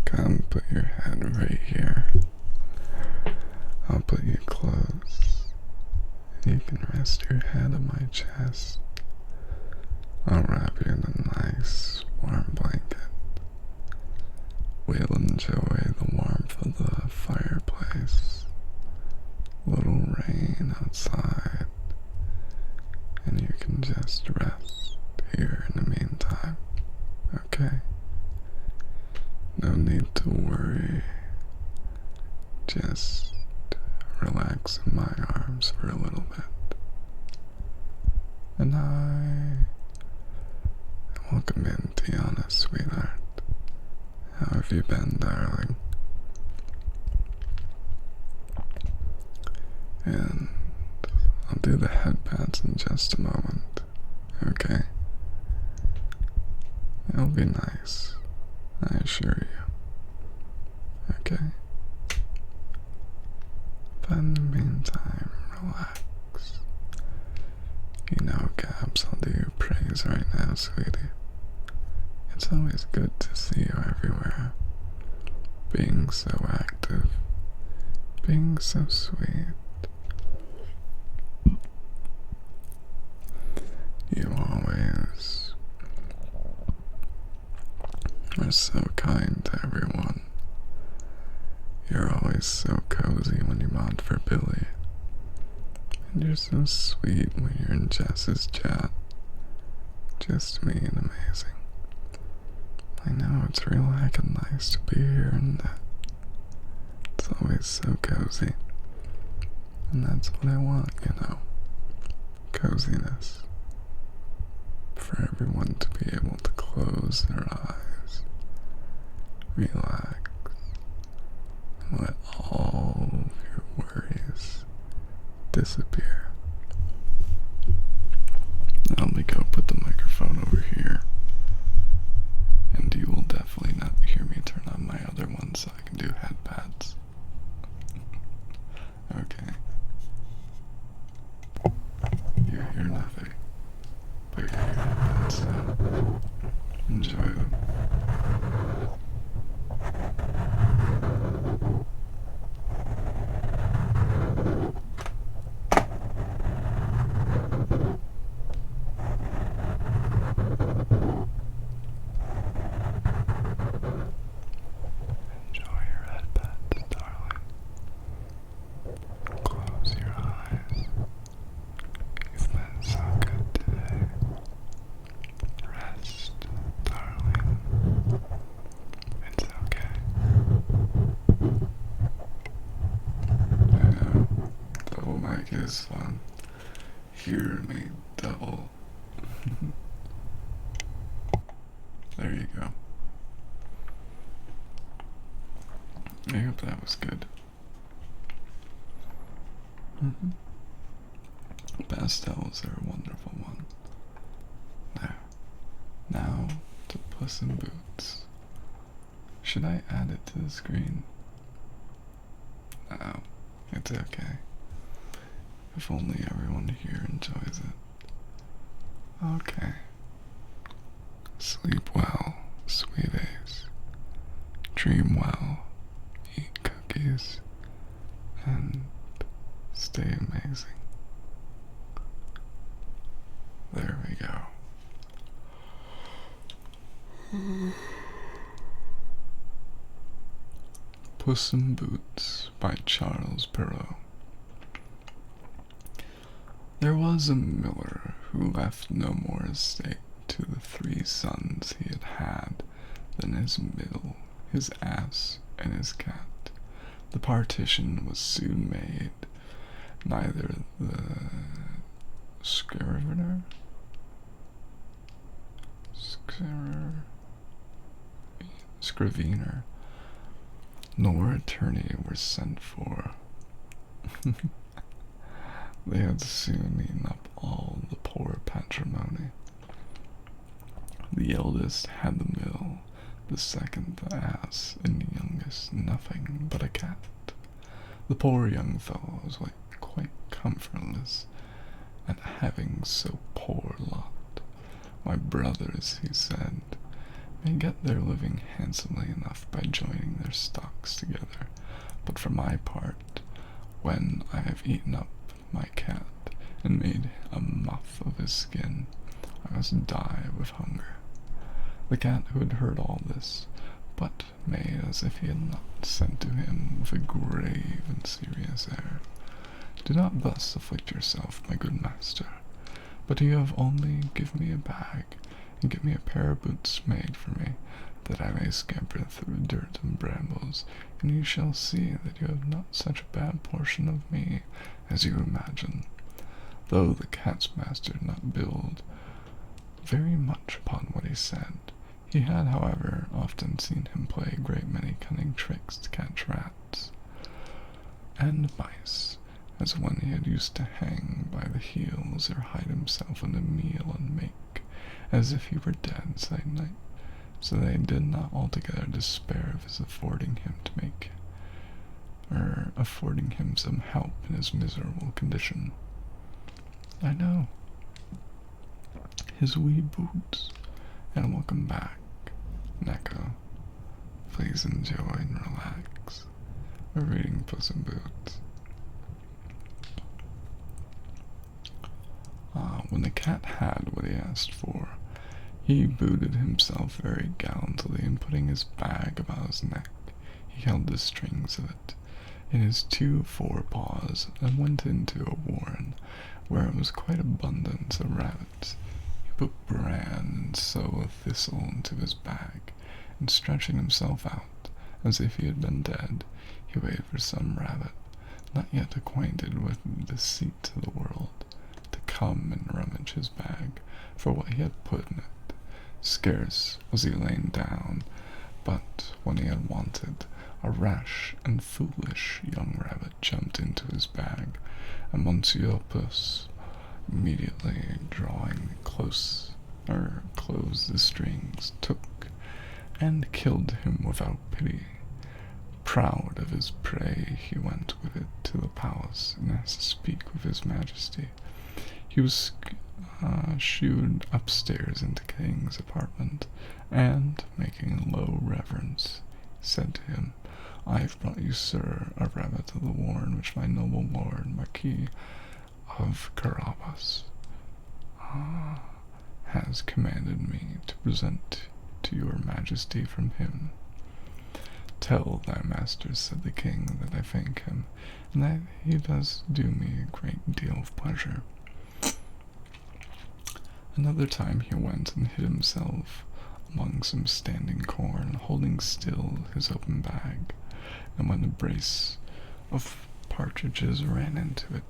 Come put your head right here. I'll put you close, and you can rest your head on my chest. I'll wrap you in a nice warm blanket. We'll enjoy the warmth of the fireplace, little rain outside, and you can just rest here in the meantime, okay? No need to worry, just relax in my arms for a little bit. And welcome in, Tiana, sweetheart. How have you been, darling? And I'll do the headpats in just a moment, okay? It'll be nice, I assure you, okay? But in the meantime, relax. You know, Gabs, I'll do your praise right now, sweetie. It's always good to see you everywhere, being so active, being so sweet. You always are so kind to everyone. You're always so cozy when you mod for Billy, and you're so sweet when you're in Jess's chat. Just mean amazing. I know it's real heckin' nice to be here, and it's always so cozy. And that's what I want, you know. Coziness. For everyone to be able to close their eyes, relax, and let all of your worries disappear. Now let me go put the microphone over here. And you will definitely not hear me turn on my other one so I can do headpads. Okay. You hear nothing, but you hear headpads now. Enjoy them. Enjoy your headpats. devil. There you go. I hope that was good. Pastels are a wonderful one. There. Now to Puss in Boots. Should I add it to the screen? No, it's okay. If only everyone here enjoys it. Okay. Sleep well, sweeties. Dream well, eat cookies, and stay amazing. There we go. Puss in Boots by Charles Perrault. There was a miller who left no more estate to the 3 sons he had had than his mill, his ass, and his cat. The partition was soon made. Neither the scrivener nor attorney were sent for. They had soon eaten up all the poor patrimony. The eldest had the mill, the second the ass, and the youngest nothing but a cat. The poor young fellow was quite comfortless at having so poor lot. My brothers, he said, may get their living handsomely enough by joining their stocks together, but for my part, when I have eaten up my cat and made a muff of his skin, I must die with hunger. The cat, who had heard all this, but made as if he had not, said to him with a grave and serious air, "Do not thus afflict yourself, my good master, but you have only give me a bag, and get me a pair of boots made for me, that I may scamper through dirt and brambles, and you shall see that you have not such a bad portion of me as you imagine." Though the cat's master did not build very much upon what he said, he had, however, often seen him play a great many cunning tricks to catch rats and mice, as when he had used to hang by the heels or hide himself in a meal and make as if he were dead that night, so they did not altogether despair of his affording him some help in his miserable condition. I know. His wee boots, and welcome back, Neko. Please enjoy and relax. We're reading Puss in Boots. When the cat had what he asked for, he booted himself very gallantly, and putting his bag about his neck, he held the strings of it in his 2 forepaws, and went into a warren where it was quite abundance of rabbits. He put bran and sow a thistle into his bag, and stretching himself out, as if he had been dead, he waited for some rabbit, not yet acquainted with the deceit of the world, to come and rummage his bag for what he had put in it. Scarce was he lain down, but when he had wanted, a rash and foolish young rabbit jumped into his bag, and Monsieur Puss, immediately drawing close the strings, took and killed him without pity. Proud of his prey, he went with it to the palace, and asked to speak with his majesty. He was shooed upstairs into the king's apartment, and, making a low reverence, said to him, "I have brought you, sir, a rabbit of the warren which my noble lord Marquis of Carabas has commanded me to present to your majesty from him." "Tell thy master," said the king, "that I thank him, and that he does do me a great deal of pleasure." Another time he went and hid himself among some standing corn, holding still his open bag, and when a brace of partridges ran into it,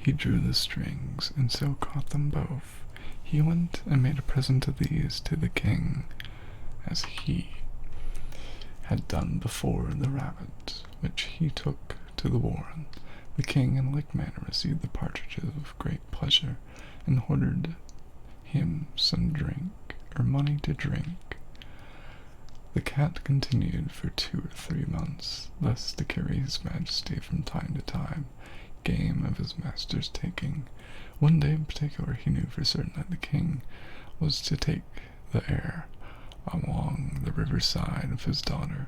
He drew the strings, and so caught them both. He went and made a present of these to the king, as he had done before the rabbit, which he took to the warren. The king in like manner received the partridges with great pleasure, and ordered him some drink, or money to drink. The cat continued for 2 or 3 months, thus to carry his majesty from time to time, game of his master's taking. One day in particular he knew for certain that the king was to take the air along the riverside of his daughter,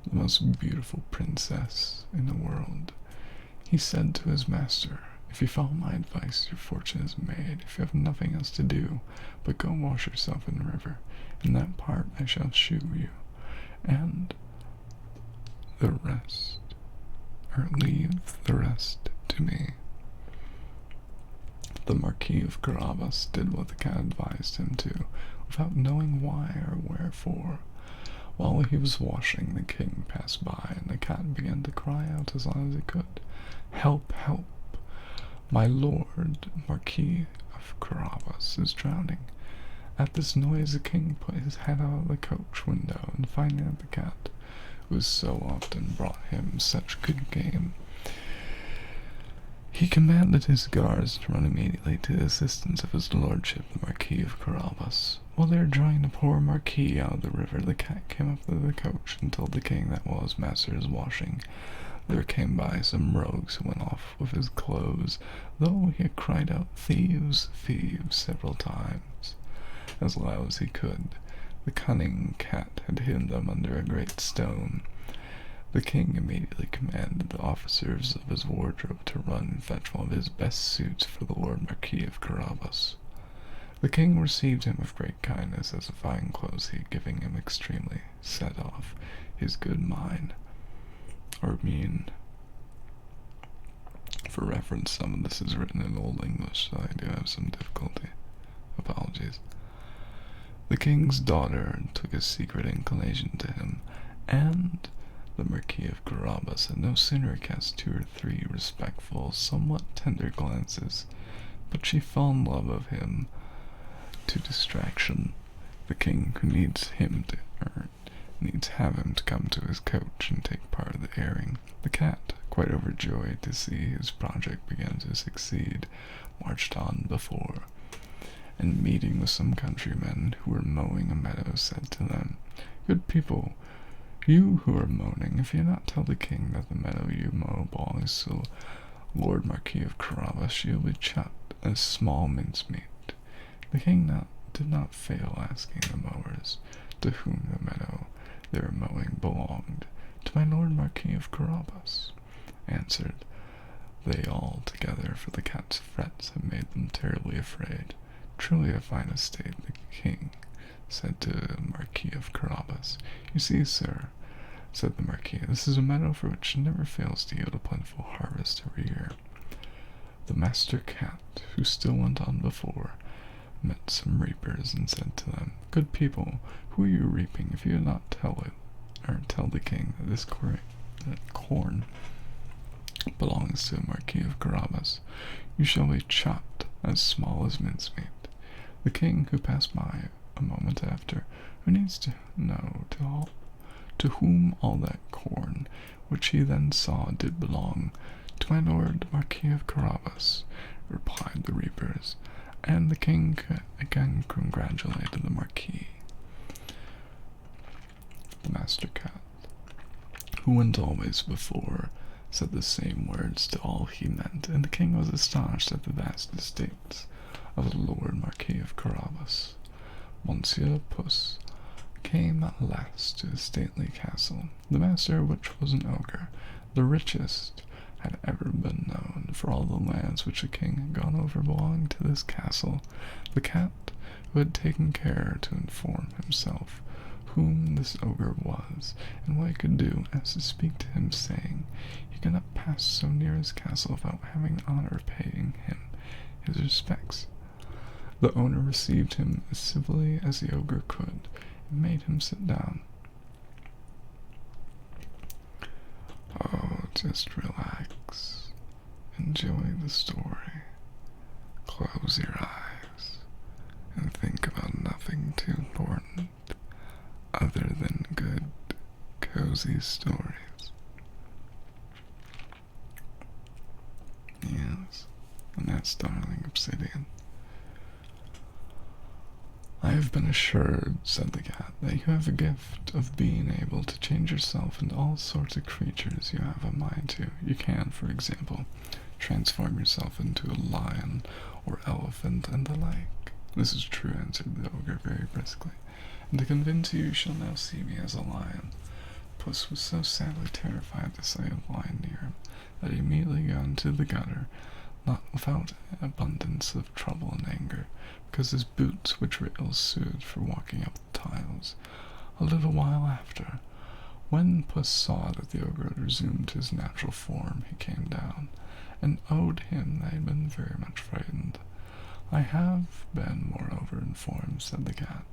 the most beautiful princess in the world. He said to his master, "If you follow my advice, your fortune is made. If you have nothing else to do but go wash yourself in the river, in that part I shall shew you, and the rest, or leave the rest to me." The Marquis of Carabas did what the cat advised him to, without knowing why or wherefore. While he was washing, the king passed by, and the cat began to cry out as loud as it could, "Help, help! My lord Marquis of Carabas is drowning." At this noise the king put his head out of the coach window, and finding that the cat, who so often brought him such good game, he commanded his guards to run immediately to the assistance of his lordship the Marquis of Carabas. While they were drawing the poor Marquis out of the river, the cat came up to the coach and told the king that while his master was washing, there came by some rogues who went off with his clothes, though he had cried out, "Thieves, thieves," several times, as loud as he could. The cunning cat had hidden them under a great stone. The king immediately commanded the officers of his wardrobe to run and fetch one of his best suits for the Lord Marquis of Carabas. The king received him with great kindness, as the fine clothes he had given him extremely set off his good mind, or mean. For reference, some of this is written in Old English, so I do have some difficulty. Apologies. The king's daughter took a secret inclination to him, and the Marquis of Carabas had no sooner cast 2 or 3 respectful, somewhat tender glances, but she fell in love of him to distraction. The king, who needs have him to come to his coach and take part of the airing. The cat, quite overjoyed to see his project begin to succeed, marched on before, and meeting with some countrymen who were mowing a meadow, said to them, "Good people, you who are moaning, if you do not tell the king that the meadow you mow belongs to Lord Marquis of Carabas, you will be chopped as small mincemeat." The king did not fail asking the mowers to whom the meadow they were mowing belonged. "To my Lord Marquis of Carabas," answered they all together, for the cat's threats had made them terribly afraid. "Truly a fine estate," the king said to the Marquis of Carabas. "You see, sir," said the Marquis, "this is a meadow for which never fails to yield a plentiful harvest every year." The master cat, who still went on before, met some reapers and said to them, "Good people, who are you reaping? If you do not tell the king that this corn belongs to the Marquis of Carabas, you shall be chopped as small as mincemeat." The king, who passed by a moment after, who needs to know to whom all that corn, which he then saw, did belong? "To my Lord Marquis of Carabas," replied the reapers, and the king again congratulated the Marquis. The master cat, who went always before, said the same words to all he met, and the king was astonished at the vast estates of the Lord Marquis of Carabas. Monsieur Puss came at last to the stately castle, the master of which was an ogre, the richest had ever been known, for all the lands which the king had gone over belonged to this castle. The cat, who had taken care to inform himself whom this ogre was, and what he could do, as to speak to him, saying he could not pass so near his castle without having the honor of paying him his respects. The owner received him as civilly as the ogre could, and made him sit down. "Oh, just relax," enjoy the story. Close your eyes and think about nothing too important other than good, cozy stories. Yes, and that's darling Obsidian. I have been assured, said the cat, that you have a gift of being able to change yourself into all sorts of creatures you have a mind to. You can, for example, transform yourself into a lion or elephant and the like. This is true, answered the ogre very briskly, and to convince you, you shall now see me as a lion. Puss was so sadly terrified to sight of a lion near him that he immediately got into the gutter, not without abundance of trouble and anger, because his boots, which were ill-suited for walking up the tiles. A little while after, when Puss saw that the ogre had resumed his natural form, he came down, and owed him that he had been very much frightened. I have been, moreover, informed, said the cat,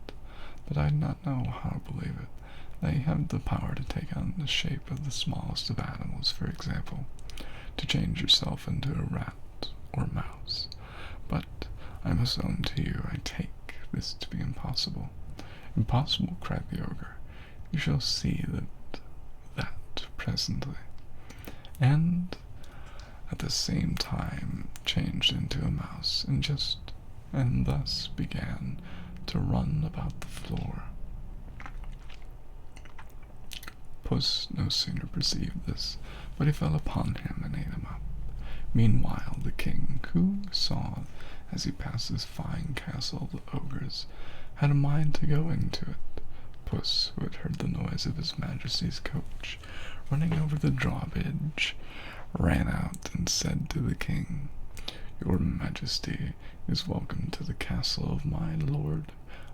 but I do not know how to believe it, that you have the power to take on the shape of the smallest of animals, for example, to change yourself into a rat or mouse. But I must own to you, I take this to be impossible. Impossible, cried the ogre. You shall see that presently. And at the same time changed into a mouse, and thus began to run about the floor. Puss no sooner perceived this, but he fell upon him and ate him up. Meanwhile the king, who saw, as he passed his fine castle of the ogres, had a mind to go into it. Puss, who had heard the noise of his majesty's coach running over the drawbridge, ran out and said to the king, "Your majesty is welcome to the castle of my lord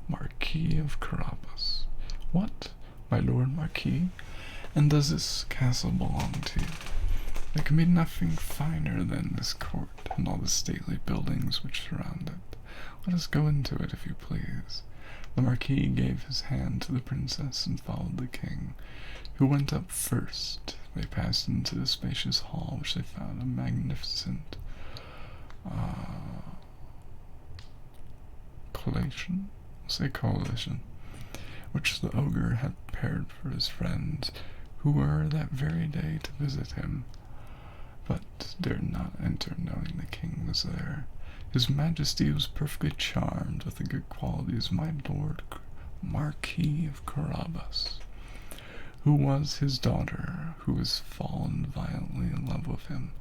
Marquis of Carabas." "What, my lord Marquis? And does this castle belong to you?" "There can be nothing finer than this court and all the stately buildings which surround it. Let us go into it, if you please." The Marquis gave his hand to the princess and followed the king, who went up first. They passed into the spacious hall, which they found a magnificent coalition, which the ogre had prepared for his friends, who were that very day to visit him, but dared not enter, knowing the king was there. His majesty was perfectly charmed with the good qualities of my lord Marquis of Carabas, who was his daughter, who was fallen violently in love with him,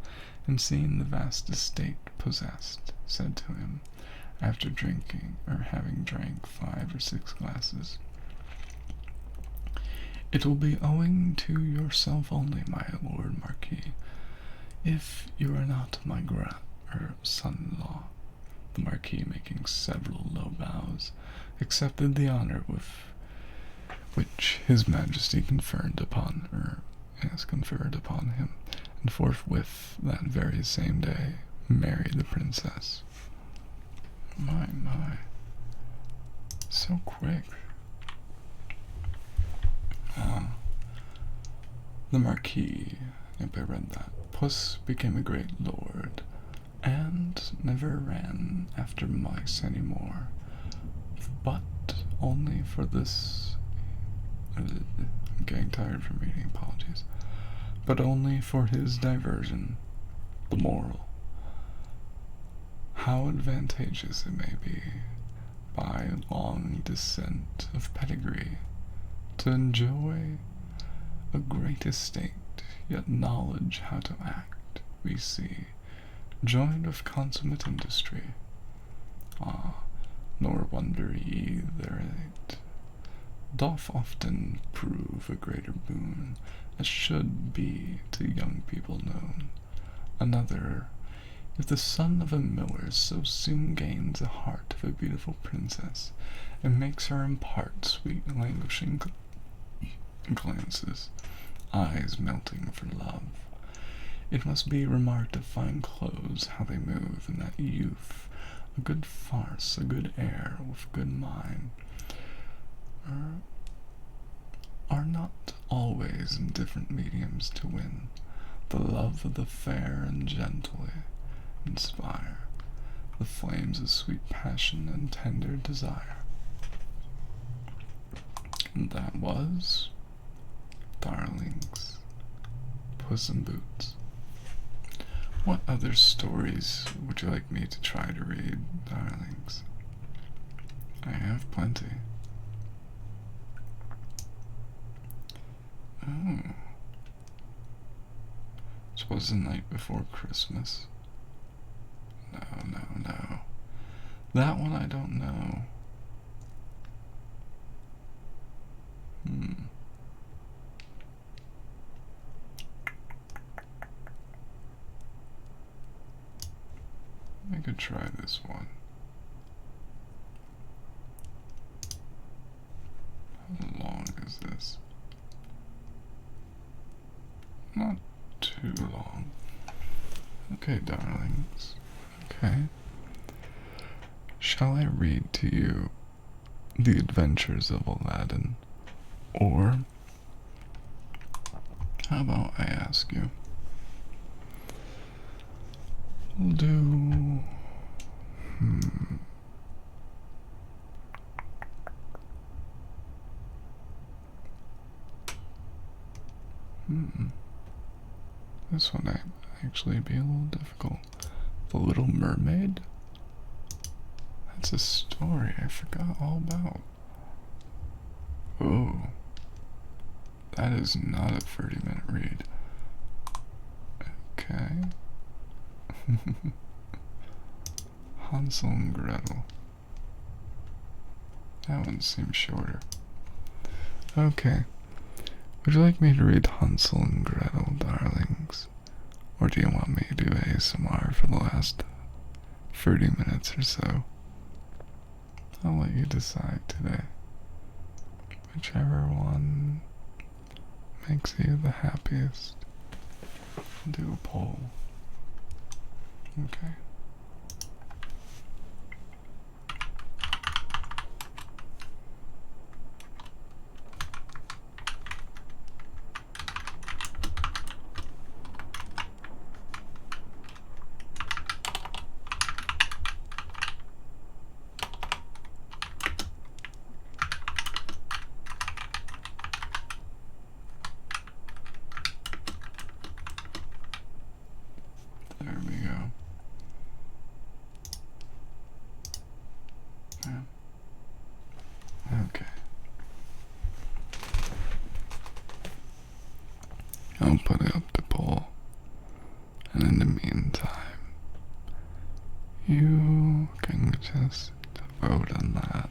and seeing the vast estate possessed, said to him, after having drank 5 or 6 glasses, "It will be owing to yourself only, my lord Marquis, if you are not my son-in-law." The Marquis, making several low bows, accepted the honor which his majesty conferred upon him, and forthwith, that very same day, married the princess. My, so quick. The Marquis, if I read that, Puss became a great lord, and never ran after mice any more, but only for this, I'm getting tired from reading, apologies, but only for his diversion, the moral. How advantageous it may be, by long descent of pedigree, to enjoy a great estate, yet knowledge how to act, we see, joined with consummate industry. Nor wonder ye thereat, doth often prove a greater boon, as should be to young people known. Another, if the son of a miller so soon gains the heart of a beautiful princess, and makes her impart sweet languishing glances, eyes melting for love, it must be remarked of fine clothes how they move in that youth, a good farce, a good air, with good mind, are not always indifferent mediums to win. The love of the fair and gently inspire the flames of sweet passion and tender desire. And that was, darlings, Puss in Boots. What other stories would you like me to try to read, darlings? I have plenty. Oh. Twas the night before Christmas. No. That one I don't know. I could try this one. How long is this? Not too long. Okay, darlings. Okay. Shall I read to you The Adventures of Aladdin? Or how about I ask you? We'll do... This one might actually be a little difficult. The Little Mermaid? That's a story I forgot all about. Oh, that is not a 30-minute read. Okay. Hansel and Gretel. That one seems shorter. Okay. Would you like me to read Hansel and Gretel, darlings? Or do you want me to do ASMR for the last 30 minutes or so? I'll let you decide today. Whichever one makes you the happiest. I'll do a poll. Okay. There we go. Yeah. Okay. I'll put it up to poll. And in the meantime, you can just vote on that.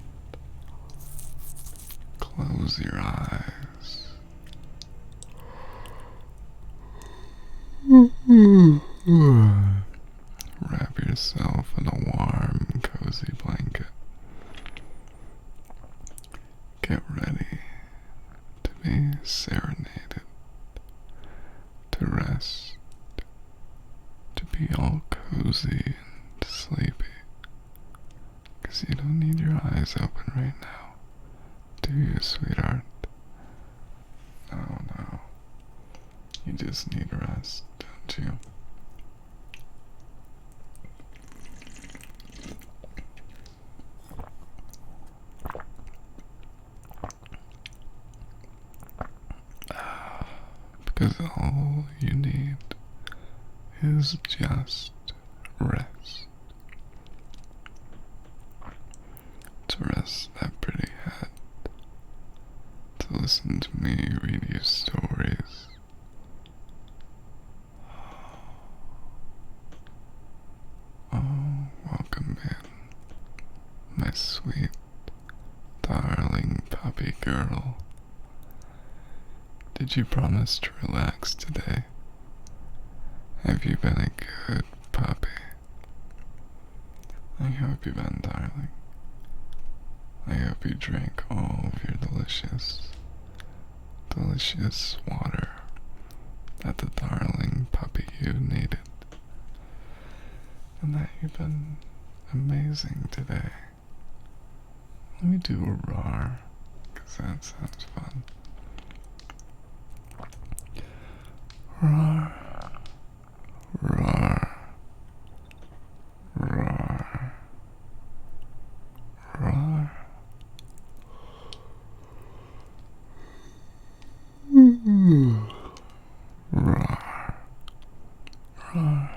Close your eyes. Wrap yourself in a warm, cozy blanket. Get ready to be serenaded, to rest, to be all cozy and sleepy. 'Cause you don't need your eyes open right now, do you, sweetheart? Oh no. You just need rest, don't you? Because all you need is just rest. To rest that pretty head. To listen to me read you stories. Oh, welcome in, my sweet, darling puppy girl. Did you promise to relax today? Have you been a good puppy? I hope you've been, darling. I hope you drank all of your delicious water that the darling puppy you needed. And that you've been amazing today. Let me do a roar, 'cause that sounds fun. Roar. Roar. Roar. Roar. Roar. Roar.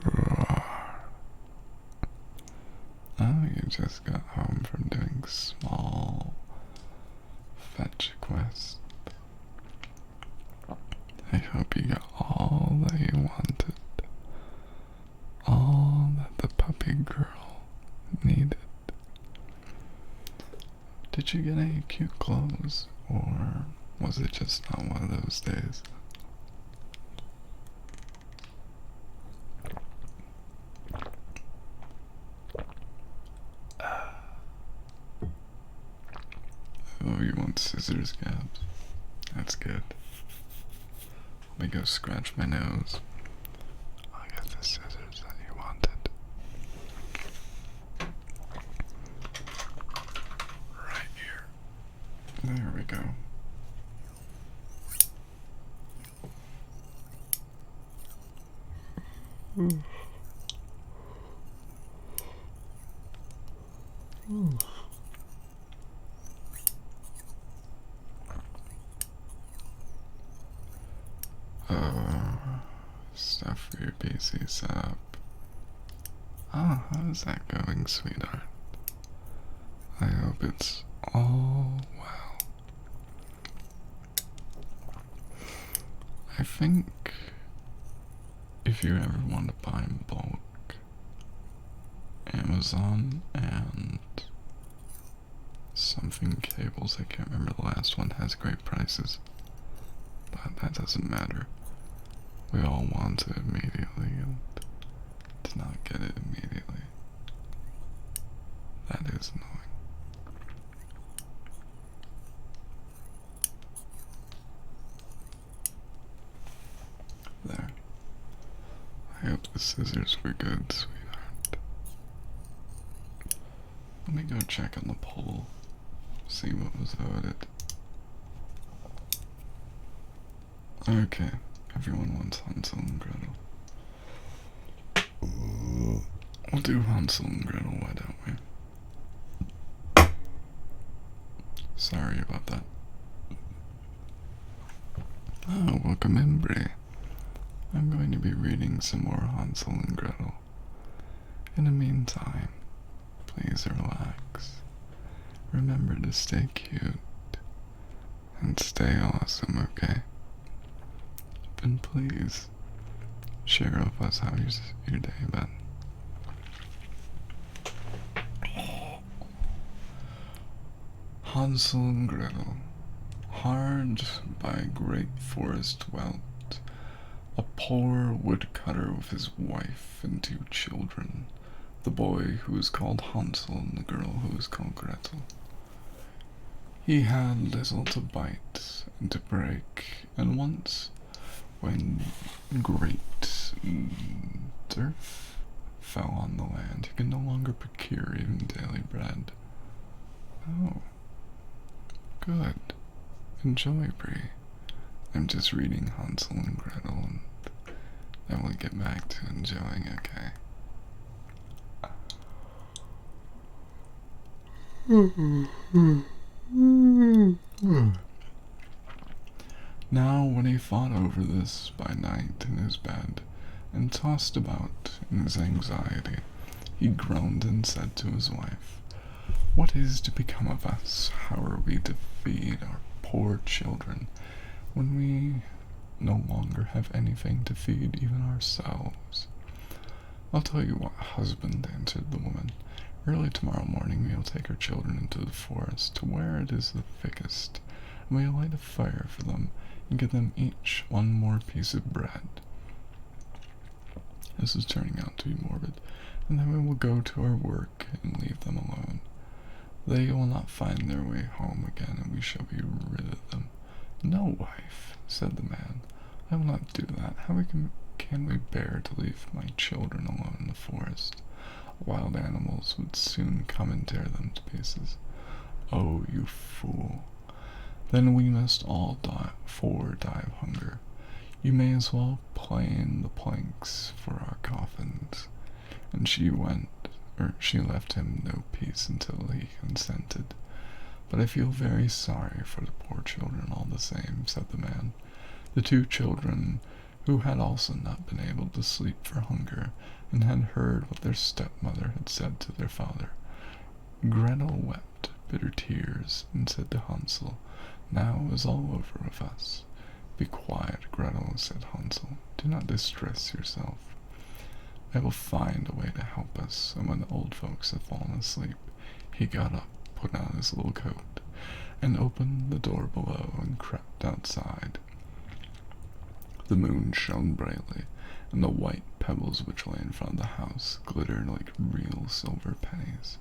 Roar. Oh, you just got home from doing small fetch quests. I hope you got all that you wanted. All that the puppy girl needed. Did you get any cute clothes? Or was it just not one of those days? Oh, you want scissors, Gabs? That's good. Let me go scratch my nose. I'll get the scissors that you wanted. Right here. There we go. Stuff for your PC setup. Oh, how's that going, sweetheart? I hope it's all well. I think if you ever want to buy in bulk, Amazon and something cables, I can't remember the last one, has great prices. But that doesn't matter. We all want it immediately, and to not get it immediately, that is annoying. There. I hope the scissors were good, sweetheart. Let me go check on the poll, see what was voted. Okay, everyone wants Hansel and Gretel. We'll do Hansel and Gretel, why don't we? Sorry about that. Oh, welcome in, Brie. I'm going to be reading some more Hansel and Gretel. In the meantime, please relax. Remember to stay cute. And stay awesome, okay? And please, share with us how your day been. Hansel and Gretel. Hard by a great forest dwelt a poor woodcutter with his wife and 2 children, the boy who was called Hansel and the girl who was called Gretel. He had little to bite and to break, and once, when great dearth fell on the land, he could no longer procure even daily bread. Oh, good. Enjoy, Brie. I'm just reading Hansel and Gretel, and then we'll get back to enjoying, okay? Now, when he thought over this by night in his bed, and tossed about in his anxiety, he groaned and said to his wife, "What is to become of us? How are we to feed our poor children when we no longer have anything to feed even ourselves?" "I'll tell you what, husband," answered the woman. "Early tomorrow morning we will take our children into the forest to where it is the thickest, and we will light a fire for them and give them each one more piece of bread." This is turning out to be morbid, and then we will go to our work and leave them alone. They will not find their way home again, and we shall be rid of them. "No, wife," said the man, "I will not do that. How can we bear to leave my children alone in the forest? Wild animals would soon come and tear them to pieces." "Oh, you fool. Then we must all die of hunger. You may as well plane the planks for our coffins. And she left him no peace until he consented. But I feel very sorry for the poor children all the same, said the man. The two children, who had also not been able to sleep for hunger, and had heard what their stepmother had said to their father. Gretel wept bitter tears, and said to Hansel, "Now is all over with us." "Be quiet, Gretel," said Hansel. "Do not distress yourself. I will find a way to help us." And when the old folks had fallen asleep, he got up, put on his little coat, and opened the door below and crept outside. The moon shone brightly, and the white pebbles which lay in front of the house glittered like real silver pennies.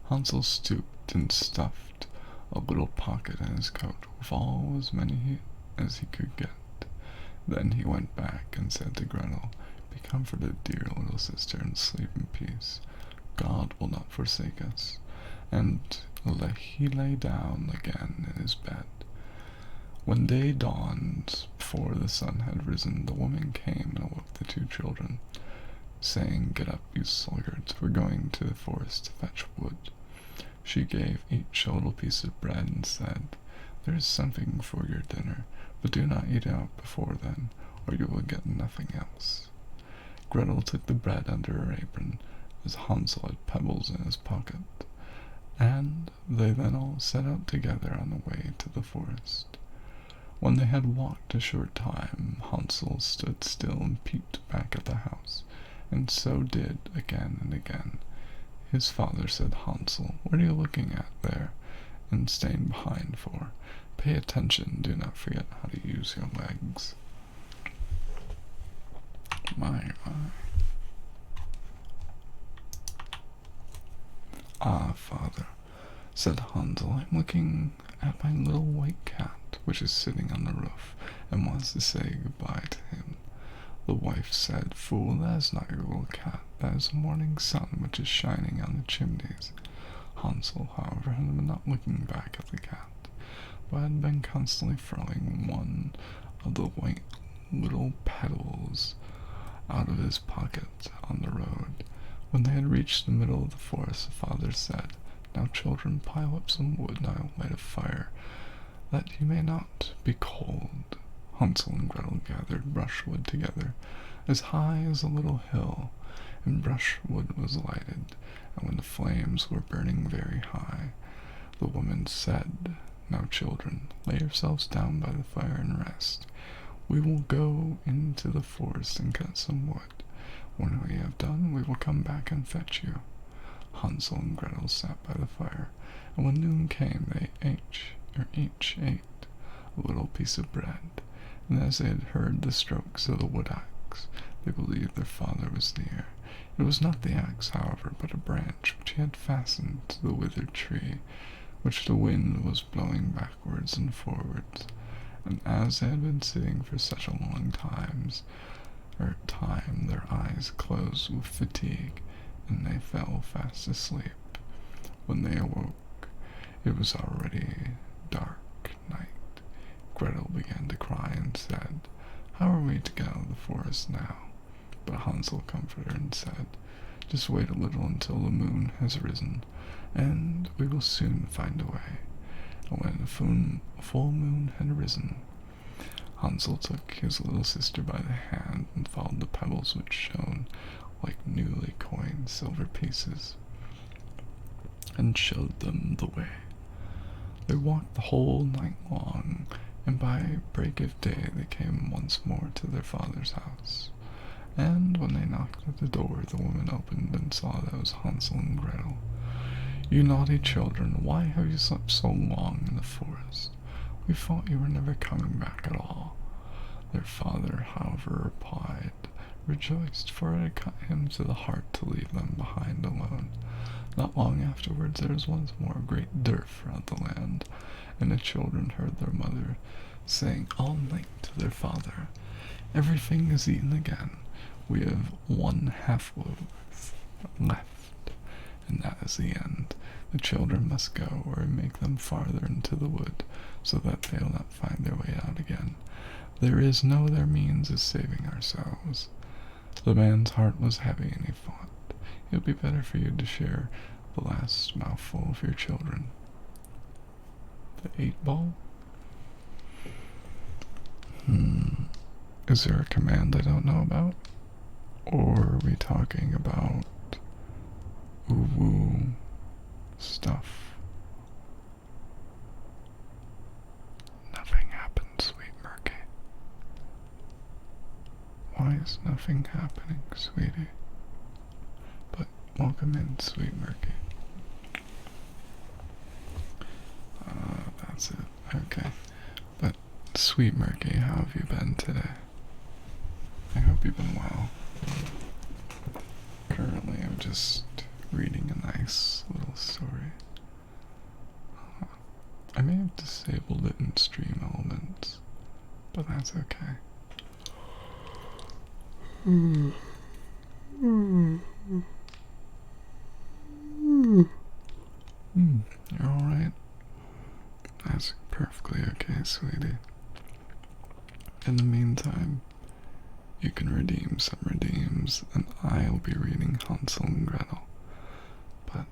Hansel stooped and stuffed a little pocket in his coat with all as many as he could get. Then he went back and said to Gretel, "Be comforted, dear little sister, and sleep in peace. God will not forsake us." And he lay down again in his bed. When day dawned, before the sun had risen, the woman came and awoke the two children, saying, "Get up, you sluggards, we're going to the forest to fetch wood." She gave each a little piece of bread and said, "There is something for your dinner, but do not eat out before then, or you will get nothing else." Gretel took the bread under her apron, as Hansel had pebbles in his pocket, and they then all set out together on the way to the forest. When they had walked a short time, Hansel stood still and peeped back at the house, and so did again and again. His father said, "Hansel, what are you looking at there and staying behind for? Pay attention, do not forget how to use your legs." My. "Ah, father," said Hansel, "I'm looking at my little white cat, which is sitting on the roof, and wants to say goodbye to him." The wife said, "Fool, that is not your little cat, that is the morning sun which is shining on the chimneys." Hansel, however, had been not looking back at the cat, but had been constantly throwing one of the white little petals out of his pocket on the road. When they had reached the middle of the forest, the father said, "Now, children, pile up some wood, and I will light a fire, that you may not be cold." Hansel and Gretel gathered brushwood together as high as a little hill, and brushwood was lighted, and when the flames were burning very high, the woman said, "Now, children, lay yourselves down by the fire and rest. We will go into the forest and cut some wood. When we have done, we will come back and fetch you." Hansel and Gretel sat by the fire, and when noon came, they each ate a little piece of bread, and as they had heard the strokes of the wood axe, they believed their father was near. It was not the axe, however, but a branch which he had fastened to the withered tree, which the wind was blowing backwards and forwards. And as they had been sitting for such a long time, their eyes closed with fatigue, and they fell fast asleep. When they awoke, it was already dark night. Gretel began to cry and said, "How are we to get out of the forest now?" But Hansel comforted her and said, "Just wait a little until the moon has risen, and we will soon find a way." And when the full moon had risen, Hansel took his little sister by the hand and followed the pebbles which shone like newly coined silver pieces, and showed them the way. They walked the whole night long, and by break of day they came once more to their father's house. And when they knocked at the door, the woman opened and saw that it was Hansel and Gretel. "You naughty children, why have you slept so long in the forest? We thought you were never coming back at all." Their father, however, rejoiced, for it had cut him to the heart to leave them behind alone. Not long afterwards there was once more a great dearth throughout the land, and the children heard their mother saying all night to their father, "Everything is eaten again. We have 1/2 loaf left, and that is the end. The children must go or make them farther into the wood, so that they will not find their way out again." There is no other means of saving ourselves. The man's heart was heavy, and he thought, it would be better for you to share the last mouthful of your children. The 8-ball? Is there a command I don't know about? Or are we talking about UwU stuff? Nothing happened, sweet Murky. Why is nothing happening, sweetie? But welcome in, sweet Murky. That's it. Okay. But, sweet Murky, how have you been today? I hope you've been well. Currently, I'm just reading a nice little story. I may have disabled it in stream elements, but that's okay. You're alright? That's perfectly okay, sweetie. In the meantime, you can redeem some redeems, and I'll be reading Hansel and Gretel. But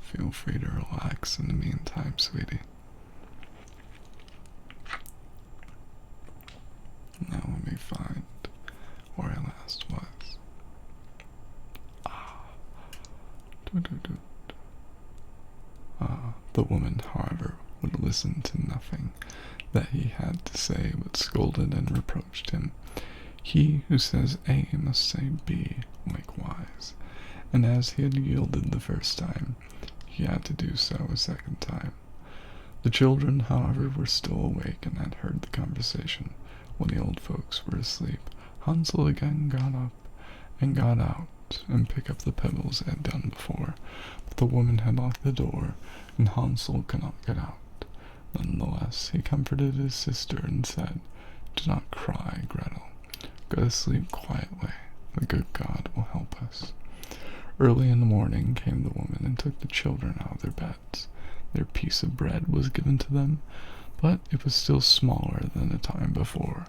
feel free to relax in the meantime, sweetie. Now let me find where I last was. The woman, however, would listen to nothing that he had to say, but scolded and reproached him. He who says A must say B likewise, and as he had yielded the first time, he had to do so a second time. The children, however, were still awake and had heard the conversation. When the old folks were asleep, Hansel again got up and got out and picked up the pebbles he had done before, but the woman had locked the door, and Hansel could not get out. Nonetheless, he comforted his sister and said, "Do not cry, Gretel. Go to sleep quietly. The good God will help us." Early in the morning came the woman and took the children out of their beds. Their piece of bread was given to them, but it was still smaller than the time before.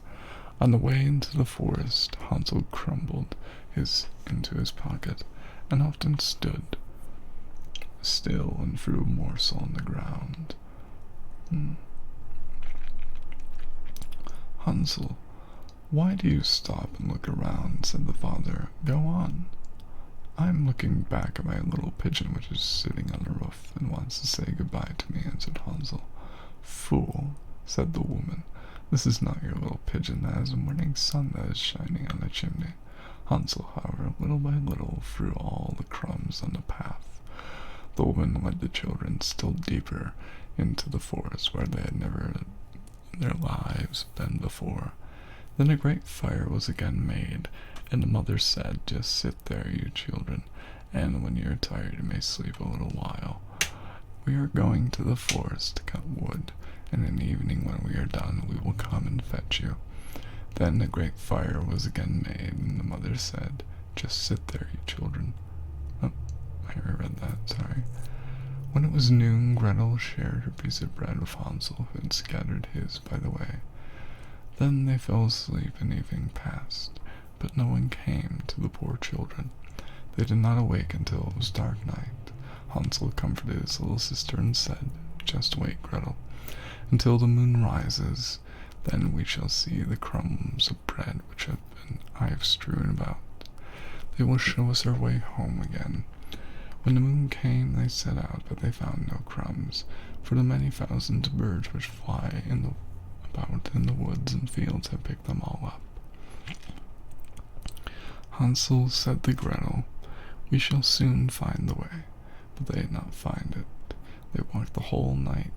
On the way into the forest, Hansel crumbled into his pocket, and often stood still and threw a morsel on the ground. "Hansel, why do you stop and look around?" said the father. "Go on." "I'm looking back at my little pigeon which is sitting on the roof and wants to say goodbye to me," answered Hansel. "Fool," said the woman, "this is not your little pigeon, that is a morning sun that is shining on the chimney." Hansel, however, little by little threw all the crumbs on the path. The woman led the children still deeper into the forest where they had never in their lives been before. Then a great fire was again made, and the mother said, "Just sit there, you children, and when you are tired you may sleep a little while. We are going to the forest to cut wood, and in the evening when we are done we will come and fetch you." Then a great fire was again made, and the mother said, "Just sit there, you children." Oh, I reread that, sorry. When it was noon, Gretel shared her piece of bread with Hansel, who had scattered his by the way. Then they fell asleep, and evening passed, but no one came to the poor children. They did not awake until it was dark night. Hansel comforted his little sister and said, "Just wait, Gretel, until the moon rises. Then we shall see the crumbs of bread which I have strewn about. They will show us our way home again." When the moon came, they set out, but they found no crumbs, for the many thousands of birds which fly about in the woods and fields had picked them all up. Hansel said to Gretel, "We shall soon find the way," but they did not find it. They walked the whole night,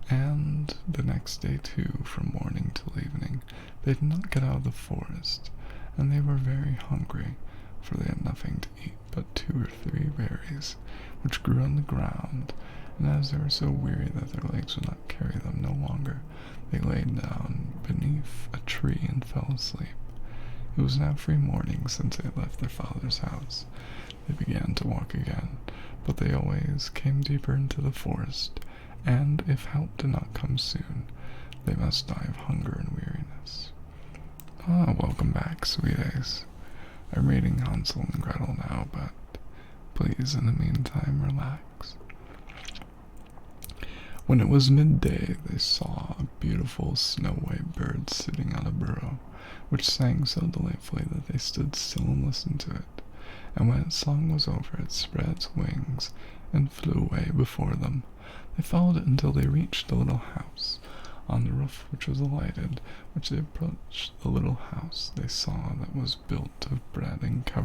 and the next day too, from morning till evening. They did not get out of the forest, and they were very hungry, for they had nothing to eat but 2 or 3 berries, which grew on the ground, and as they were so weary that their legs would not carry them no longer, they lay down beneath a tree and fell asleep. It was now 3 mornings since they had left their father's house. They began to walk again, but they always came deeper into the forest, and if help did not come soon, they must die of hunger and weariness. Ah, welcome back, sweet Ace. I'm reading Hansel and Gretel now, but please, in the meantime, relax. When it was midday, they saw a beautiful snow-white bird sitting on a burrow, which sang so delightfully that they stood still and listened to it. And when its song was over, it spread its wings and flew away before them. They followed it until they reached the little house on the roof, which was lighted. Which they approached the little house they saw that was built of bread and covered